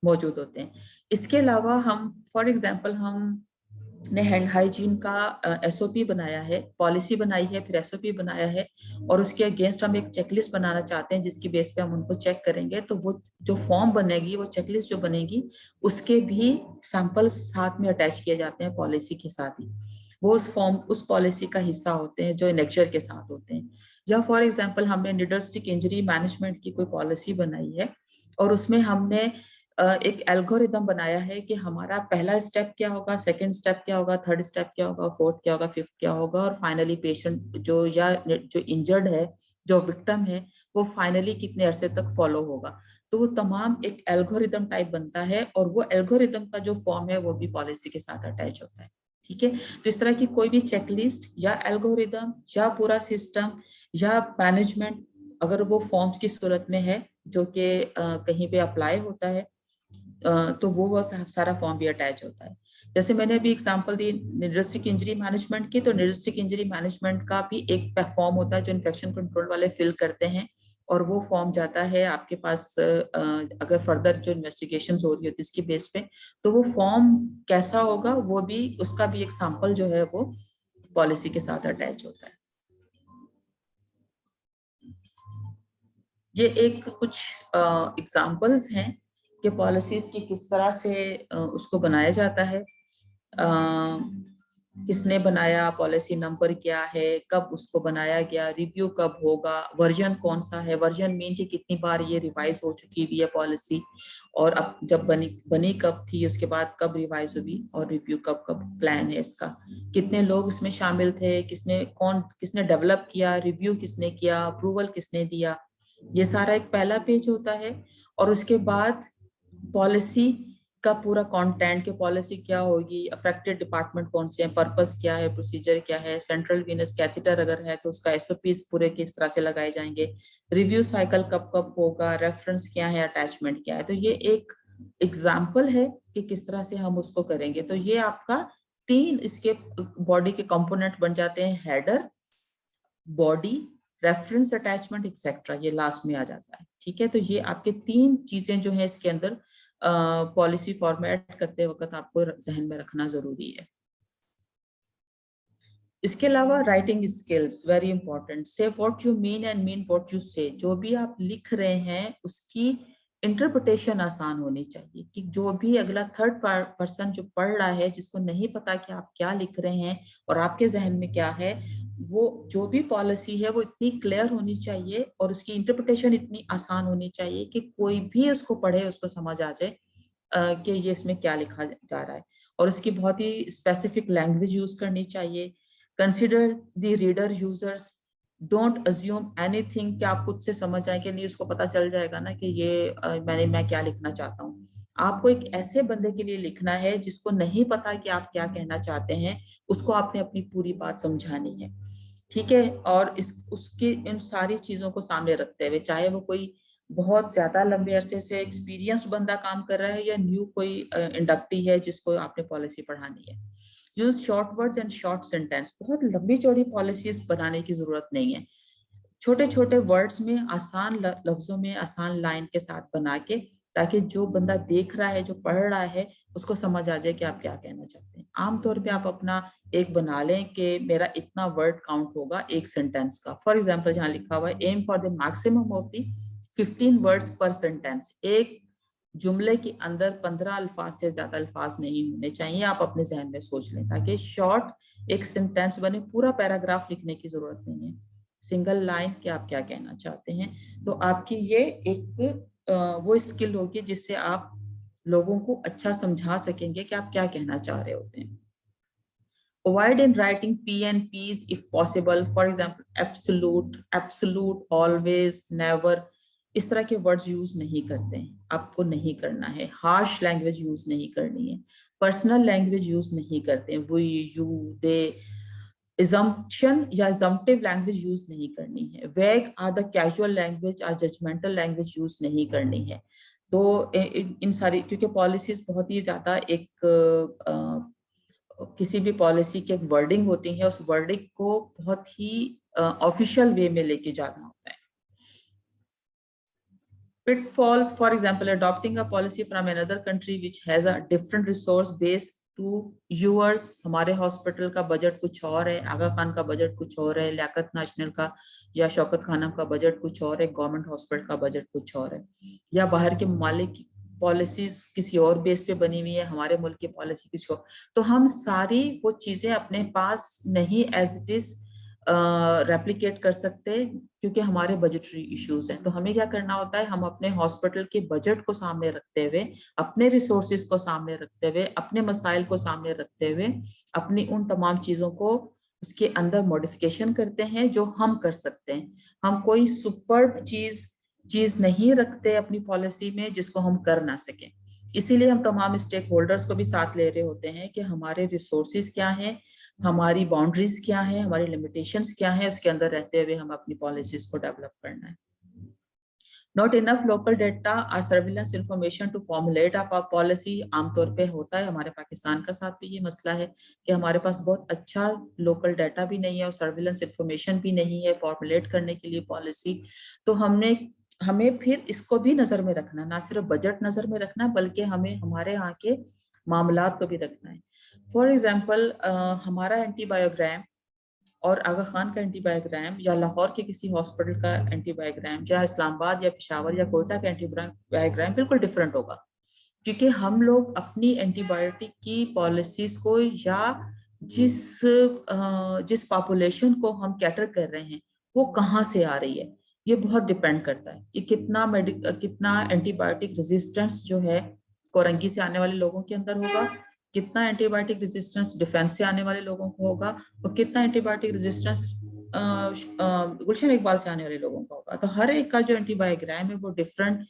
मौजूद होते हैं। इसके अलावा हम फॉर एग्जांपल हम ने हैंड हाइजीन का एसओपी बनाया है, पॉलिसी बनाई है, फिर एसओपी बनाया है, और उसके अगेंस्ट हम एक चेकलिस्ट बनाना चाहते हैं जिसकी बेस पे हम उनको चेक करेंगे। तो वो जो फॉर्म बनेगी, वो चेकलिस्ट जो बनेगी उसके भी सैंपल्स साथ में अटैच किए जाते हैं पॉलिसी के साथ ही। वो उस फॉर्म उस पॉलिसी का हिस्सा होते हैं जो इनेक्चर के साथ होते हैं। या फॉर एग्जाम्पल हमने निडर्स्टिक इंजरी मैनेजमेंट की कोई पॉलिसी बनाई है और उसमें हमने एक एल्गोरिदम बनाया है कि हमारा पहला स्टेप क्या होगा, सेकंड स्टेप क्या होगा, थर्ड स्टेप क्या होगा, फोर्थ क्या होगा, फिफ्थ क्या होगा, और फाइनली पेशेंट जो या जो इंजर्ड है, जो विक्टिम है, वो फाइनली कितने अरसे तक फॉलो होगा। तो वो तमाम एक एल्गोरिदम टाइप बनता है और वो एल्गोरिदम का जो फॉर्म है वो भी पॉलिसी के साथ अटैच होता है। ठीक है, तो इस तरह की कोई भी चेकलिस्ट या एल्गोरिदम या पूरा सिस्टम या मैनेजमेंट अगर वो फॉर्म्स की सूरत में है जो कि कहीं पे अप्लाई होता है तो वो सारा फॉर्म भी अटैच होता है। जैसे मैंने अभी एग्जांपल दी निडिस्ट्रिक इंजरी मैनेजमेंट की, तो निडिस्ट्रिक इंजरी मैनेजमेंट का भी एक फॉर्म होता है जो इन्फेक्शन कंट्रोल वाले फिल करते हैं और वो फॉर्म जाता है आपके पास अगर फर्दर जो इन्वेस्टिगेशंस हो रही होती है उसकी बेस पे, तो वो फॉर्म कैसा होगा वो भी उसका भी एक सैंपल जो है वो पॉलिसी के साथ अटैच होता है। ये एक कुछ एग्जांपल्स हैं कि पॉलिसीज की किस तरह से उसको बनाया जाता है, किसने बनाया, पॉलिसी नंबर क्या है, कब उसको बनाया गया, रिव्यू कब होगा, वर्जन कौन सा है, वर्जन मीन कि कितनी बार ये रिवाइज हो चुकी हुई है पॉलिसी, और अब जब बनी बनी कब थी, उसके बाद कब रिवाइज हुई, और रिव्यू कब कब प्लान है इसका, कितने लोग इसमें शामिल थे, किसने डेवलप किया, रिव्यू किसने किया, अप्रूवल किसने दिया। ये सारा एक पहला पेज होता है। और उसके बाद पॉलिसी का पूरा कंटेंट की पॉलिसी क्या होगी, अफेक्टेड डिपार्टमेंट कौन से हैं, पर्पस क्या है, प्रोसीजर क्या है, सेंट्रल वीनस कैथेटर अगर है तो उसका एसओपीज पूरे किस तरह से लगाए जाएंगे, रिव्यू साइकिल कब कब होगा, रेफरेंस क्या है, अटैचमेंट क्या है। तो ये एक एग्जाम्पल है कि किस तरह से हम उसको करेंगे। तो ये आपका 3 इसके बॉडी के कंपोनेंट बन जाते हैं, header, body, reference, attachment etcetera, ये लास्ट में आ जाता है। ठीक है, तो ये आपके 3 चीजें जो है इसके अंदर पॉलिसी फॉर्मेट करते वक्त आपको जहन में रखना जरूरी है। इसके अलावा राइटिंग स्किल्स वेरी इंपॉर्टेंट, से what you mean and mean what you से। जो भी आप लिख रहे हैं उसकी इंटरप्रिटेशन आसान होनी चाहिए, कि जो भी अगला थर्ड पर्सन जो पढ़ रहा है, जिसको नहीं पता कि आप क्या लिख रहे हैं और आपके जहन में क्या है, वो जो भी पॉलिसी है वो इतनी क्लियर होनी चाहिए और उसकी इंटरप्रिटेशन इतनी आसान होनी चाहिए कि कोई भी उसको पढ़े उसको समझ आ जाए कि ये इसमें क्या लिखा जा रहा है। और उसकी बहुत ही स्पेसिफिक लैंग्वेज यूज करनी चाहिए। Consider the reader users, don't assume anything कि आप खुद से समझ आए कि नहीं, उसको पता चल जाएगा ना कि ये मैं क्या लिखना चाहता हूँ। आपको एक ऐसे बंदे के लिए लिखना है जिसको नहीं पता कि आप क्या कहना चाहते हैं, उसको आपने अपनी पूरी बात समझानी है, ठीक है। और इस उसकी इन सारी चीजों को सामने रखते हुए, चाहे वो कोई बहुत ज्यादा लंबे अरसे से एक्सपीरियंस बंदा काम कर रहा है या न्यू कोई इंडक्टी है जिसको आपने पॉलिसी पढ़ानी है। Use short words and short sentence, बहुत लंबी चौड़ी पॉलिसीज बनाने की जरूरत नहीं है। छोटे छोटे वर्ड्स में, आसान लफ्जों में, आसान लाइन के साथ बना के, ताकि जो बंदा देख रहा है, जो पढ़ रहा है, उसको समझ आ जाए कि आप क्या कहना चाहते हैं। आमतौर पे आप अपना एक बना लें कि मेरा इतना वर्ड काउंट होगा एक सेंटेंस का। फॉर एग्जांपल जहाँ लिखा हुआ है aim for the maximum of the 15 words per sentence, एक जुमले के अंदर 15 अल्फाज से ज्यादा अल्फाज नहीं होने चाहिए। आप अपने जहन में सोच लें ताकि शॉर्ट एक सेंटेंस बने, पूरा पैराग्राफ लिखने की जरूरत नहीं है, सिंगल लाइन कि आप क्या कहना चाहते हैं। तो आपकी ये एक वो स्किल होगी जिससे आप लोगों को अच्छा समझा सकेंगे कि आप क्या कहना चाह रहे होते हैं। Avoid in writing P and P's if possible. For example, absolute, absolute, always, never. इस तरह के वर्ड्स यूज नहीं करते हैं, आपको नहीं करना है। हार्श लैंग्वेज यूज नहीं करनी है, पर्सनल लैंग्वेज यूज नहीं करते हैं, वी, यू, दे, assumption या assumptive लैंग्वेज यूज नहीं करनी है। Vague or the casual language, or judgmental language use नहीं करनी है। तो इन सारी, क्योंकि पॉलिसीज बहुत ही ज्यादा एक किसी भी पॉलिसी की एक वर्डिंग होती है, उस वर्डिंग को बहुत ही ऑफिशियल वे में लेके जाना होता है। Pitfalls, for example, adopting a policy from another country which has a different resource base to yours. हमारे हॉस्पिटल का बजट कुछ और है, आगा खान का बजट कुछ और है, लियाकत नेशनल का या शौकत खानम का बजट कुछ और है, गवर्नमेंट हॉस्पिटल का बजट कुछ और है, या बाहर के ममालिक की पॉलिसीज किसी और बेस पे बनी हुई है, हमारे मुल्क की पॉलिसी किसी और। तो हम सारी वो चीजें अपने पास नहीं एज इट इज रेप्लिकेट कर सकते क्योंकि हमारे बजटरी इश्यूज हैं। तो हमें क्या करना होता है, हम अपने हॉस्पिटल के बजट को सामने रखते हुए, अपने रिसोर्सेज को सामने रखते हुए, अपने मसाइल को सामने रखते हुए, अपनी उन तमाम चीजों को उसके अंदर मॉडिफिकेशन करते हैं जो हम कर सकते हैं। हम कोई सुपर चीज नहीं रखते अपनी पॉलिसी में जिसको हम कर ना सकें। इसीलिए हम तमाम स्टेक होल्डर्स को भी साथ ले रहे होते हैं कि हमारे रिसोर्सेज क्या हैं, हमारी बाउंड्रीज क्या है, हमारी लिमिटेशंस क्या है, उसके अंदर रहते हुए हम अपनी पॉलिसीज को डेवलप करना है। नॉट इनफ लोकल डेटा और surveillance information to formulate a policy. आमतौर पे होता है, हमारे पाकिस्तान का साथ भी ये मसला है कि हमारे पास बहुत अच्छा लोकल डाटा भी नहीं है और सर्विलेंस इंफॉर्मेशन भी नहीं है फॉर्मुलेट करने के लिए पॉलिसी। तो हमें फिर इसको भी नजर में रखना, ना सिर्फ बजट नजर में रखना बल्कि हमें हमारे यहाँ के मामलात को भी रखना है। फॉर एग्जाम्पल हमारा एंटीबायोग्राम और आगा खान का एंटीबायोग्राम या लाहौर के किसी हॉस्पिटल का एंटीबायोग्राम या इस्लामाबाद या पेशावर या कोयटा का एंटीबायोग्राम बिल्कुल डिफरेंट होगा, क्योंकि हम लोग अपनी एंटीबायोटिक की पॉलिसीज को या जिस पॉपुलेशन को हम कैटर कर रहे हैं वो कहाँ से आ रही है, ये बहुत डिपेंड करता है कि कितना एंटीबायोटिक रेजिस्टेंस जो है कोरंगी से आने वाले लोगों के अंदर होगा, कितना एंटीबायोटिक रेजिस्टेंस डिफेंस से आने वाले लोगों को होगा, और कितना एंटीबायोटिक रेजिस्टेंस गुलशन इकबाल से आने वाले लोगों का होगा। तो हर एक का जो एंटीबायोग्राम है वो डिफरेंट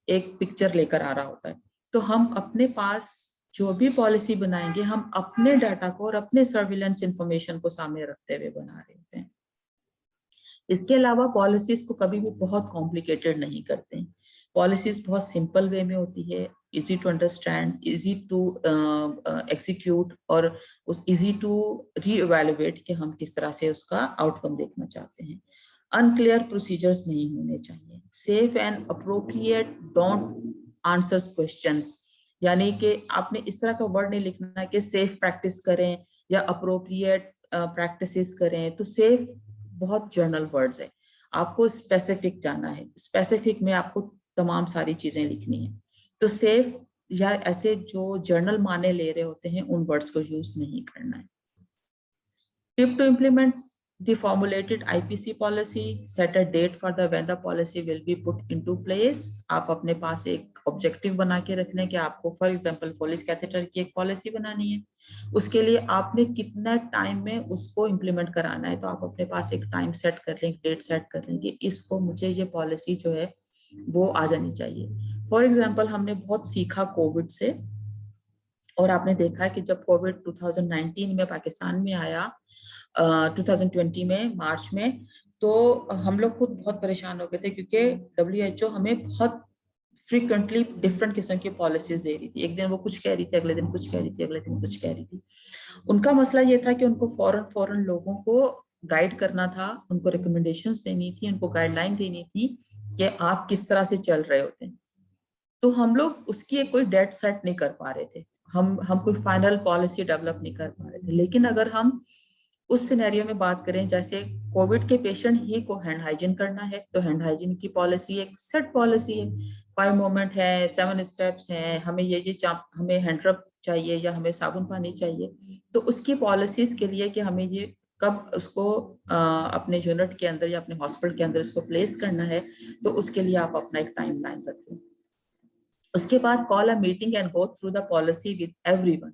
एक पिक्चर लेकर आ रहा होता है। तो हम अपने पास जो भी पॉलिसी बनाएंगे, हम अपने डाटा को और अपने सर्विलेंस इंफॉर्मेशन को सामने रखते हुए बना रहे होते हैं। इसके अलावा पॉलिसीज को कभी भी बहुत कॉम्प्लिकेटेड नहीं करते हैं। पॉलिसीज बहुत सिंपल वे में होती है, easy to understand, easy to execute और इजी टू रीइवैल्यूएट कि हम किस तरह से उसका आउटकम देखना चाहते हैं। अनक्लियर प्रोसीजर्स नहीं होने चाहिए। Safe and appropriate don't answers questions, यानी कि आपने इस तरह का वर्ड नहीं लिखना कि सेफ प्रैक्टिस करें या अप्रोप्रिएट प्रैक्टिसेस करें तो सेफ बहुत जर्नल वर्ड्स है, आपको स्पेसिफिक जाना है, स्पेसिफिक में आपको तमाम सारी चीजें लिखनी है। तो सेफ या ऐसे जो जर्नल माने ले रहे होते हैं उन वर्ड्स को यूज नहीं करना है। Tip to implement the formulated IPC policy, set a date for the when the policy will be put into place. आप अपने पास एक ऑब्जेक्टिव बना के रख लें कि आपको फॉर एग्जांपल फोलिस कैथेटर की एक पॉलिसी बनानी है, उसके लिए आपने कितना टाइम में उसको इम्प्लीमेंट कराना है, तो आप अपने पास एक टाइम सेट कर लें, डेट सेट कर लें कि इसको मुझे ये पॉलिसी जो है वो आ जानी चाहिए। फॉर एग्जाम्पल हमने बहुत सीखा कोविड से, और आपने देखा है कि जब कोविड 2019 में पाकिस्तान में आया, 2020 में मार्च में, तो हम लोग खुद बहुत परेशान हो गए थे क्योंकि WHO हमें बहुत फ्रीक्वेंटली डिफरेंट किस्म की पॉलिसीज दे रही थी। एक दिन वो कुछ कह रही थी, अगले दिन कुछ कह रही थी, अगले दिन कुछ कह रही थी। उनका मसला ये था कि उनको फौरन फौरन लोगों को गाइड करना था, उनको रिकमेंडेशंस देनी थी, उनको गाइडलाइन देनी थी कि आप किस तरह से चल रहे होते हैं। तो हम लोग उसकी एक कोई डेट सेट नहीं कर पा रहे थे, हम कोई फाइनल पॉलिसी डेवलप नहीं कर पा रहे थे। लेकिन अगर हम उस सिनेरियो में बात करें, जैसे कोविड के पेशेंट ही को हैंड हाइजीन करना है, तो हैंड हाइजीन की पॉलिसी एक सेट पॉलिसी है, 5 मोमेंट है, 7 स्टेप्स हैं, हमें ये हमें हैंड रब चाहिए या हमें साबुन पानी चाहिए। तो उसकी पॉलिसीज के लिए कि हमें ये कब उसको अपने यूनिट के अंदर या अपने हॉस्पिटल के अंदर इसको प्लेस करना है, तो उसके लिए आप अपना एक टाइम लाइन रखें। उसके बाद call a meeting and go through the policy with everyone.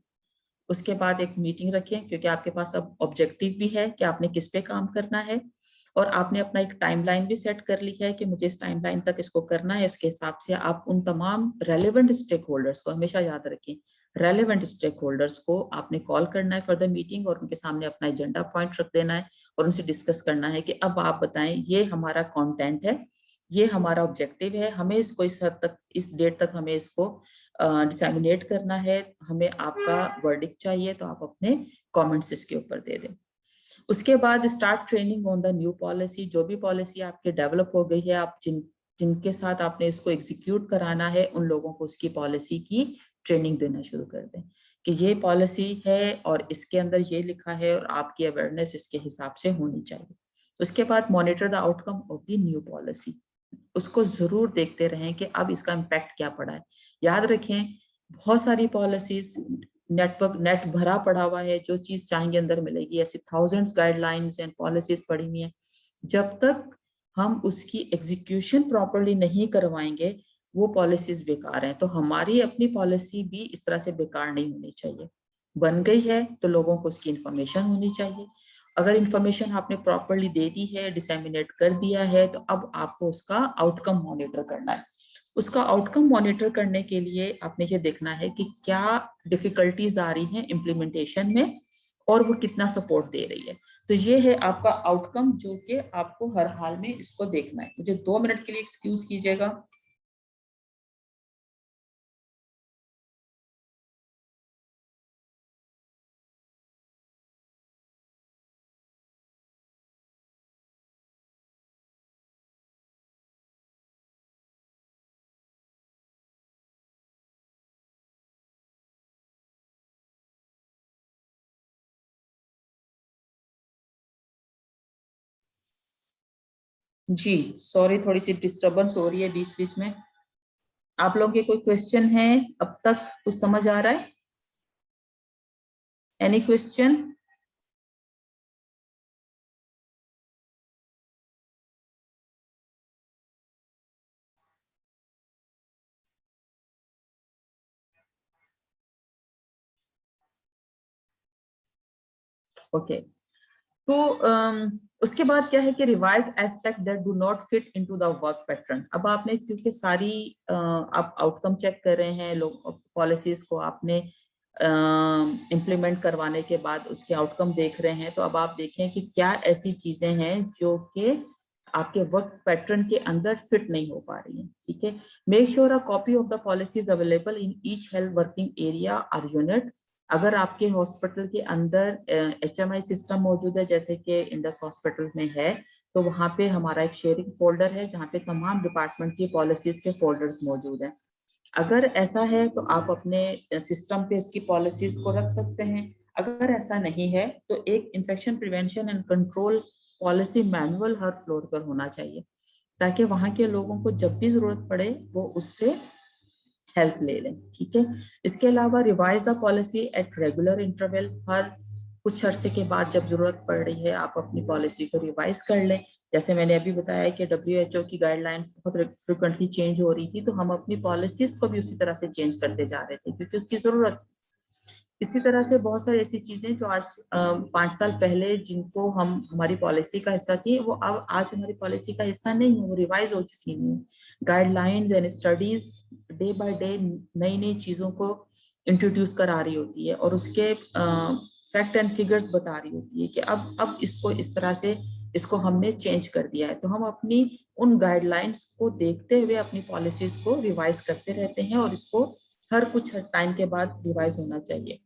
उसके बाद एक मीटिंग रखें, क्योंकि आपके पास अब ऑब्जेक्टिव भी है कि आपने किस पे काम करना है, और आपने अपना एक टाइमलाइन भी सेट कर ली है कि मुझे इस टाइमलाइन तक इसको करना है। उसके हिसाब से आप उन तमाम रेलेवेंट स्टेक होल्डर्स को, हमेशा याद रखें, रेलेवेंट स्टेक होल्डर्स को आपने कॉल करना है फॉर द मीटिंग, और उनके सामने अपना एजेंडा पॉइंट रख देना है और उनसे डिस्कस करना है कि अब आप बताएं, ये हमारा कंटेंट है, ये हमारा ऑब्जेक्टिव है, हमें इसको इस हद तक, इस डेट तक हमें इसको डिसैमिनेट करना है, हमें आपका वर्डिक्ट चाहिए, तो आप अपने कमेंट्स इसके ऊपर दे दें। उसके बाद start training on the new policy. जो भी पॉलिसी आपके डेवलप हो गई है, आप जिनके साथ आपने इसको एग्जीक्यूट कराना है, उन लोगों को उसकी पॉलिसी की ट्रेनिंग देना शुरू कर दें कि ये पॉलिसी है और इसके अंदर ये लिखा है और आपकी अवेयरनेस इसके हिसाब से होनी चाहिए। उसके बाद monitor the outcome of the new policy. उसको जरूर देखते रहें कि अब इसका इम्पैक्ट क्या पड़ा है। याद रखें, बहुत सारी पॉलिसीज, नेट भरा पड़ा हुआ है, जो चीज चाहेंगे अंदर मिलेगी, ऐसी थाउजेंड्स गाइडलाइंस एंड पॉलिसीज पड़ी हुई हैं। जब तक हम उसकी एग्जीक्यूशन प्रॉपरली नहीं करवाएंगे, वो पॉलिसीज बेकार हैं। तो हमारी अपनी पॉलिसी भी इस तरह से बेकार नहीं होनी चाहिए। बन गई है तो लोगों को उसकी इंफॉर्मेशन होनी चाहिए। अगर इंफॉर्मेशन आपने प्रॉपरली दे दी है, डिसैमिनेट कर दिया है, तो अब आपको उसका आउटकम मॉनिटर करना है। उसका आउटकम मॉनिटर करने के लिए आपने ये देखना है कि क्या डिफिकल्टीज आ रही हैं इम्प्लीमेंटेशन में और वो कितना सपोर्ट दे रही है। तो ये है आपका आउटकम, जो कि आपको हर हाल में इसको देखना है। मुझे 2 मिनट के लिए एक्सक्यूज कीजिएगा। जी सॉरी, थोड़ी सी डिस्टरबेंस हो रही है बीच बीच में। आप लोगों के कोई क्वेश्चन है? अब तक कुछ समझ आ रहा है? Any question? ओके। तो उसके बाद क्या है कि revise aspect that do not fit into the work pattern. अब आपने क्योंकि सारी आप आउटकम चेक कर रहे हैं, लोग पॉलिसीज को आपने इम्प्लीमेंट करवाने के बाद उसके आउटकम देख रहे हैं, तो अब आप देखें कि क्या ऐसी चीजें हैं जो कि आपके वर्क पैटर्न के अंदर फिट नहीं हो पा रही हैं। ठीक है, make sure a copy of the policies available in each health working area और यूनिट। अगर आपके हॉस्पिटल के अंदर HMI सिस्टम मौजूद है, जैसे कि इंडस हॉस्पिटल में है, तो वहाँ पे हमारा एक शेयरिंग फोल्डर है जहाँ पे तमाम डिपार्टमेंट की पॉलिसीज के फोल्डर्स मौजूद हैं। अगर ऐसा है तो आप अपने सिस्टम पे इसकी पॉलिसीज को रख सकते हैं। अगर ऐसा नहीं है तो एक infection prevention and control policy manual her floor पर होना चाहिए, ताकि वहां के लोगों को जब भी जरूरत पड़े वो उससे हेल्प ले लें। ठीक है, इसके अलावा revise the policy at regular interval, हर कुछ अरसे के बाद जब जरूरत पड़ रही है आप अपनी पॉलिसी को रिवाइज कर लें। जैसे मैंने अभी बताया कि WHO की गाइडलाइंस बहुत फ्रिक्वेंटली चेंज हो रही थी, तो हम अपनी पॉलिसीज को भी उसी तरह से चेंज करते जा रहे थे क्योंकि उसकी जरूरत। इसी तरह से बहुत सारी ऐसी चीजें जो आज 5 साल पहले जिनको हम हमारी पॉलिसी का हिस्सा थी, वो अब आज हमारी पॉलिसी का हिस्सा नहीं है, वो रिवाइज हो चुकी हैं। Guidelines and studies day by day नई नई चीजों को इंट्रोड्यूस करा रही होती है और उसके फैक्ट एंड फिगर्स बता रही होती है कि अब इसको इस तरह से इसको हमने चेंज कर दिया है। तो हम अपनी उन गाइडलाइंस को देखते हुए अपनी पॉलिसीज को रिवाइज करते रहते हैं और इसको हर कुछ टाइम के बाद रिवाइज होना चाहिए।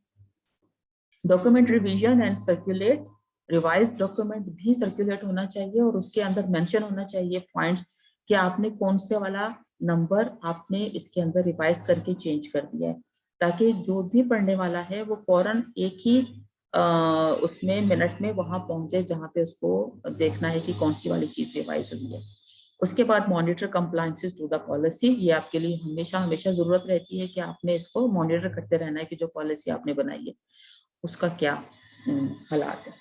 Document revision and circulate, revise document भी सर्कुलेट होना चाहिए और उसके अंदर मेंशन होना चाहिए पॉइंट्स कि आपने कौन से वाला नंबर आपने इसके अंदर रिवाइज करके चेंज कर दिया है, ताकि जो भी पढ़ने वाला है वो फौरन एक ही उसमें मिनट में वहां पहुंचे जहां पे उसको देखना है कि कौन सी वाली चीज रिवाइज हुई है। उसके बाद monitor compliances to the policy, ये आपके लिए हमेशा हमेशा जरूरत रहती है कि आपने इसको मॉनिटर करते रहना है कि जो पॉलिसी आपने बनाई है उसका क्या हालात है।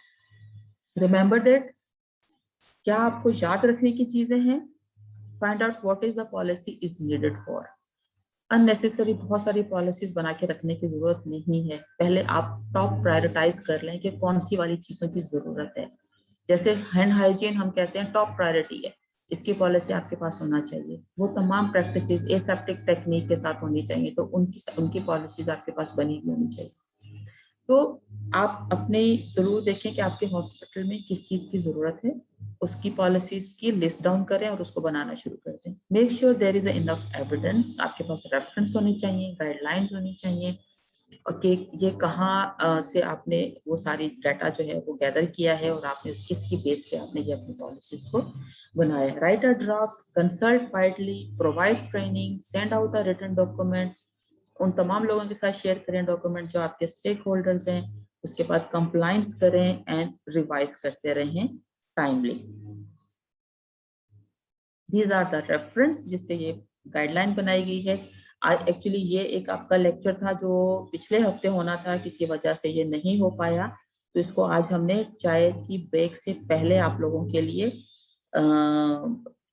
रिमेंबर दैट, क्या आपको याद रखने की चीजें हैं। Find out what is the policy is needed for. Unnecessary बहुत सारी पॉलिसीज बना के रखने की जरूरत नहीं है। पहले आप टॉप प्रायोरिटाइज कर लें कि कौन सी वाली चीजों की जरूरत है। जैसे हैंड हाइजीन हम कहते हैं टॉप प्रायोरिटी है, इसकी पॉलिसी आपके पास होना चाहिए। वो तमाम प्रैक्टिसेस एसेप्टिक टेक्निक के साथ होनी चाहिए, तो उनकी उनकी पॉलिसीज आपके पास बनी हुई होनी चाहिए। तो आप अपने जरूर देखें कि आपके हॉस्पिटल में किस चीज की जरूरत है, उसकी पॉलिसीज की लिस्ट डाउन करें और उसको बनाना शुरू कर दें। Make sure there is enough evidence, आपके पास रेफरेंस होनी चाहिए, गाइडलाइंस होनी चाहिए और कि ये कहाँ से आपने वो सारी डाटा जो है वो गैदर किया है और आपने उस किसकी बेस पे आपने ये अपनी पॉलिसीज को बनाया है। Write a draft, consult widely, provide training, send out a written document, उन तमाम लोगों के साथ शेयर करें डॉक्यूमेंट जो आपके स्टेक होल्डर्स हैं। उसके बाद कंप्लाइंस करें एंड रिवाइज करते रहें timely. These are the reference जिससे ये गाइडलाइन बनाई गई है। आज एक्चुअली ये एक आपका लेक्चर था जो पिछले हफ्ते होना था, किसी वजह से ये नहीं हो पाया, तो इसको आज हमने चाय की ब्रेक से पहले आप लोगों के लिए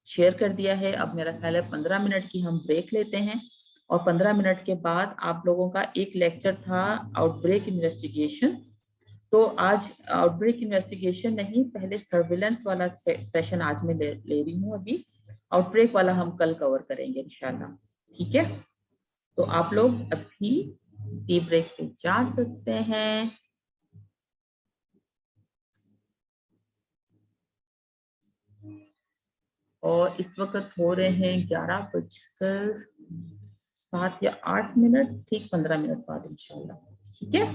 शेयर कर दिया है। अब मेरा ख्याल है 15 मिनट की हम ब्रेक लेते हैं और 15 मिनट के बाद आप लोगों का एक लेक्चर था आउटब्रेक इन्वेस्टिगेशन। तो आज आउटब्रेक इन्वेस्टिगेशन नहीं, पहले सर्विलेंस वाला सेशन आज मैं ले रही हूँ। अभी आउटब्रेक वाला हम कल कवर करेंगे इंशाल्लाह। ठीक है, तो आप लोग अभी टी ब्रेक पे जा सकते हैं। और इस वक्त हो रहे हैं 11:07 या 8, ठीक 15 मिनट बाद इंशाल्लाह। ठीक है।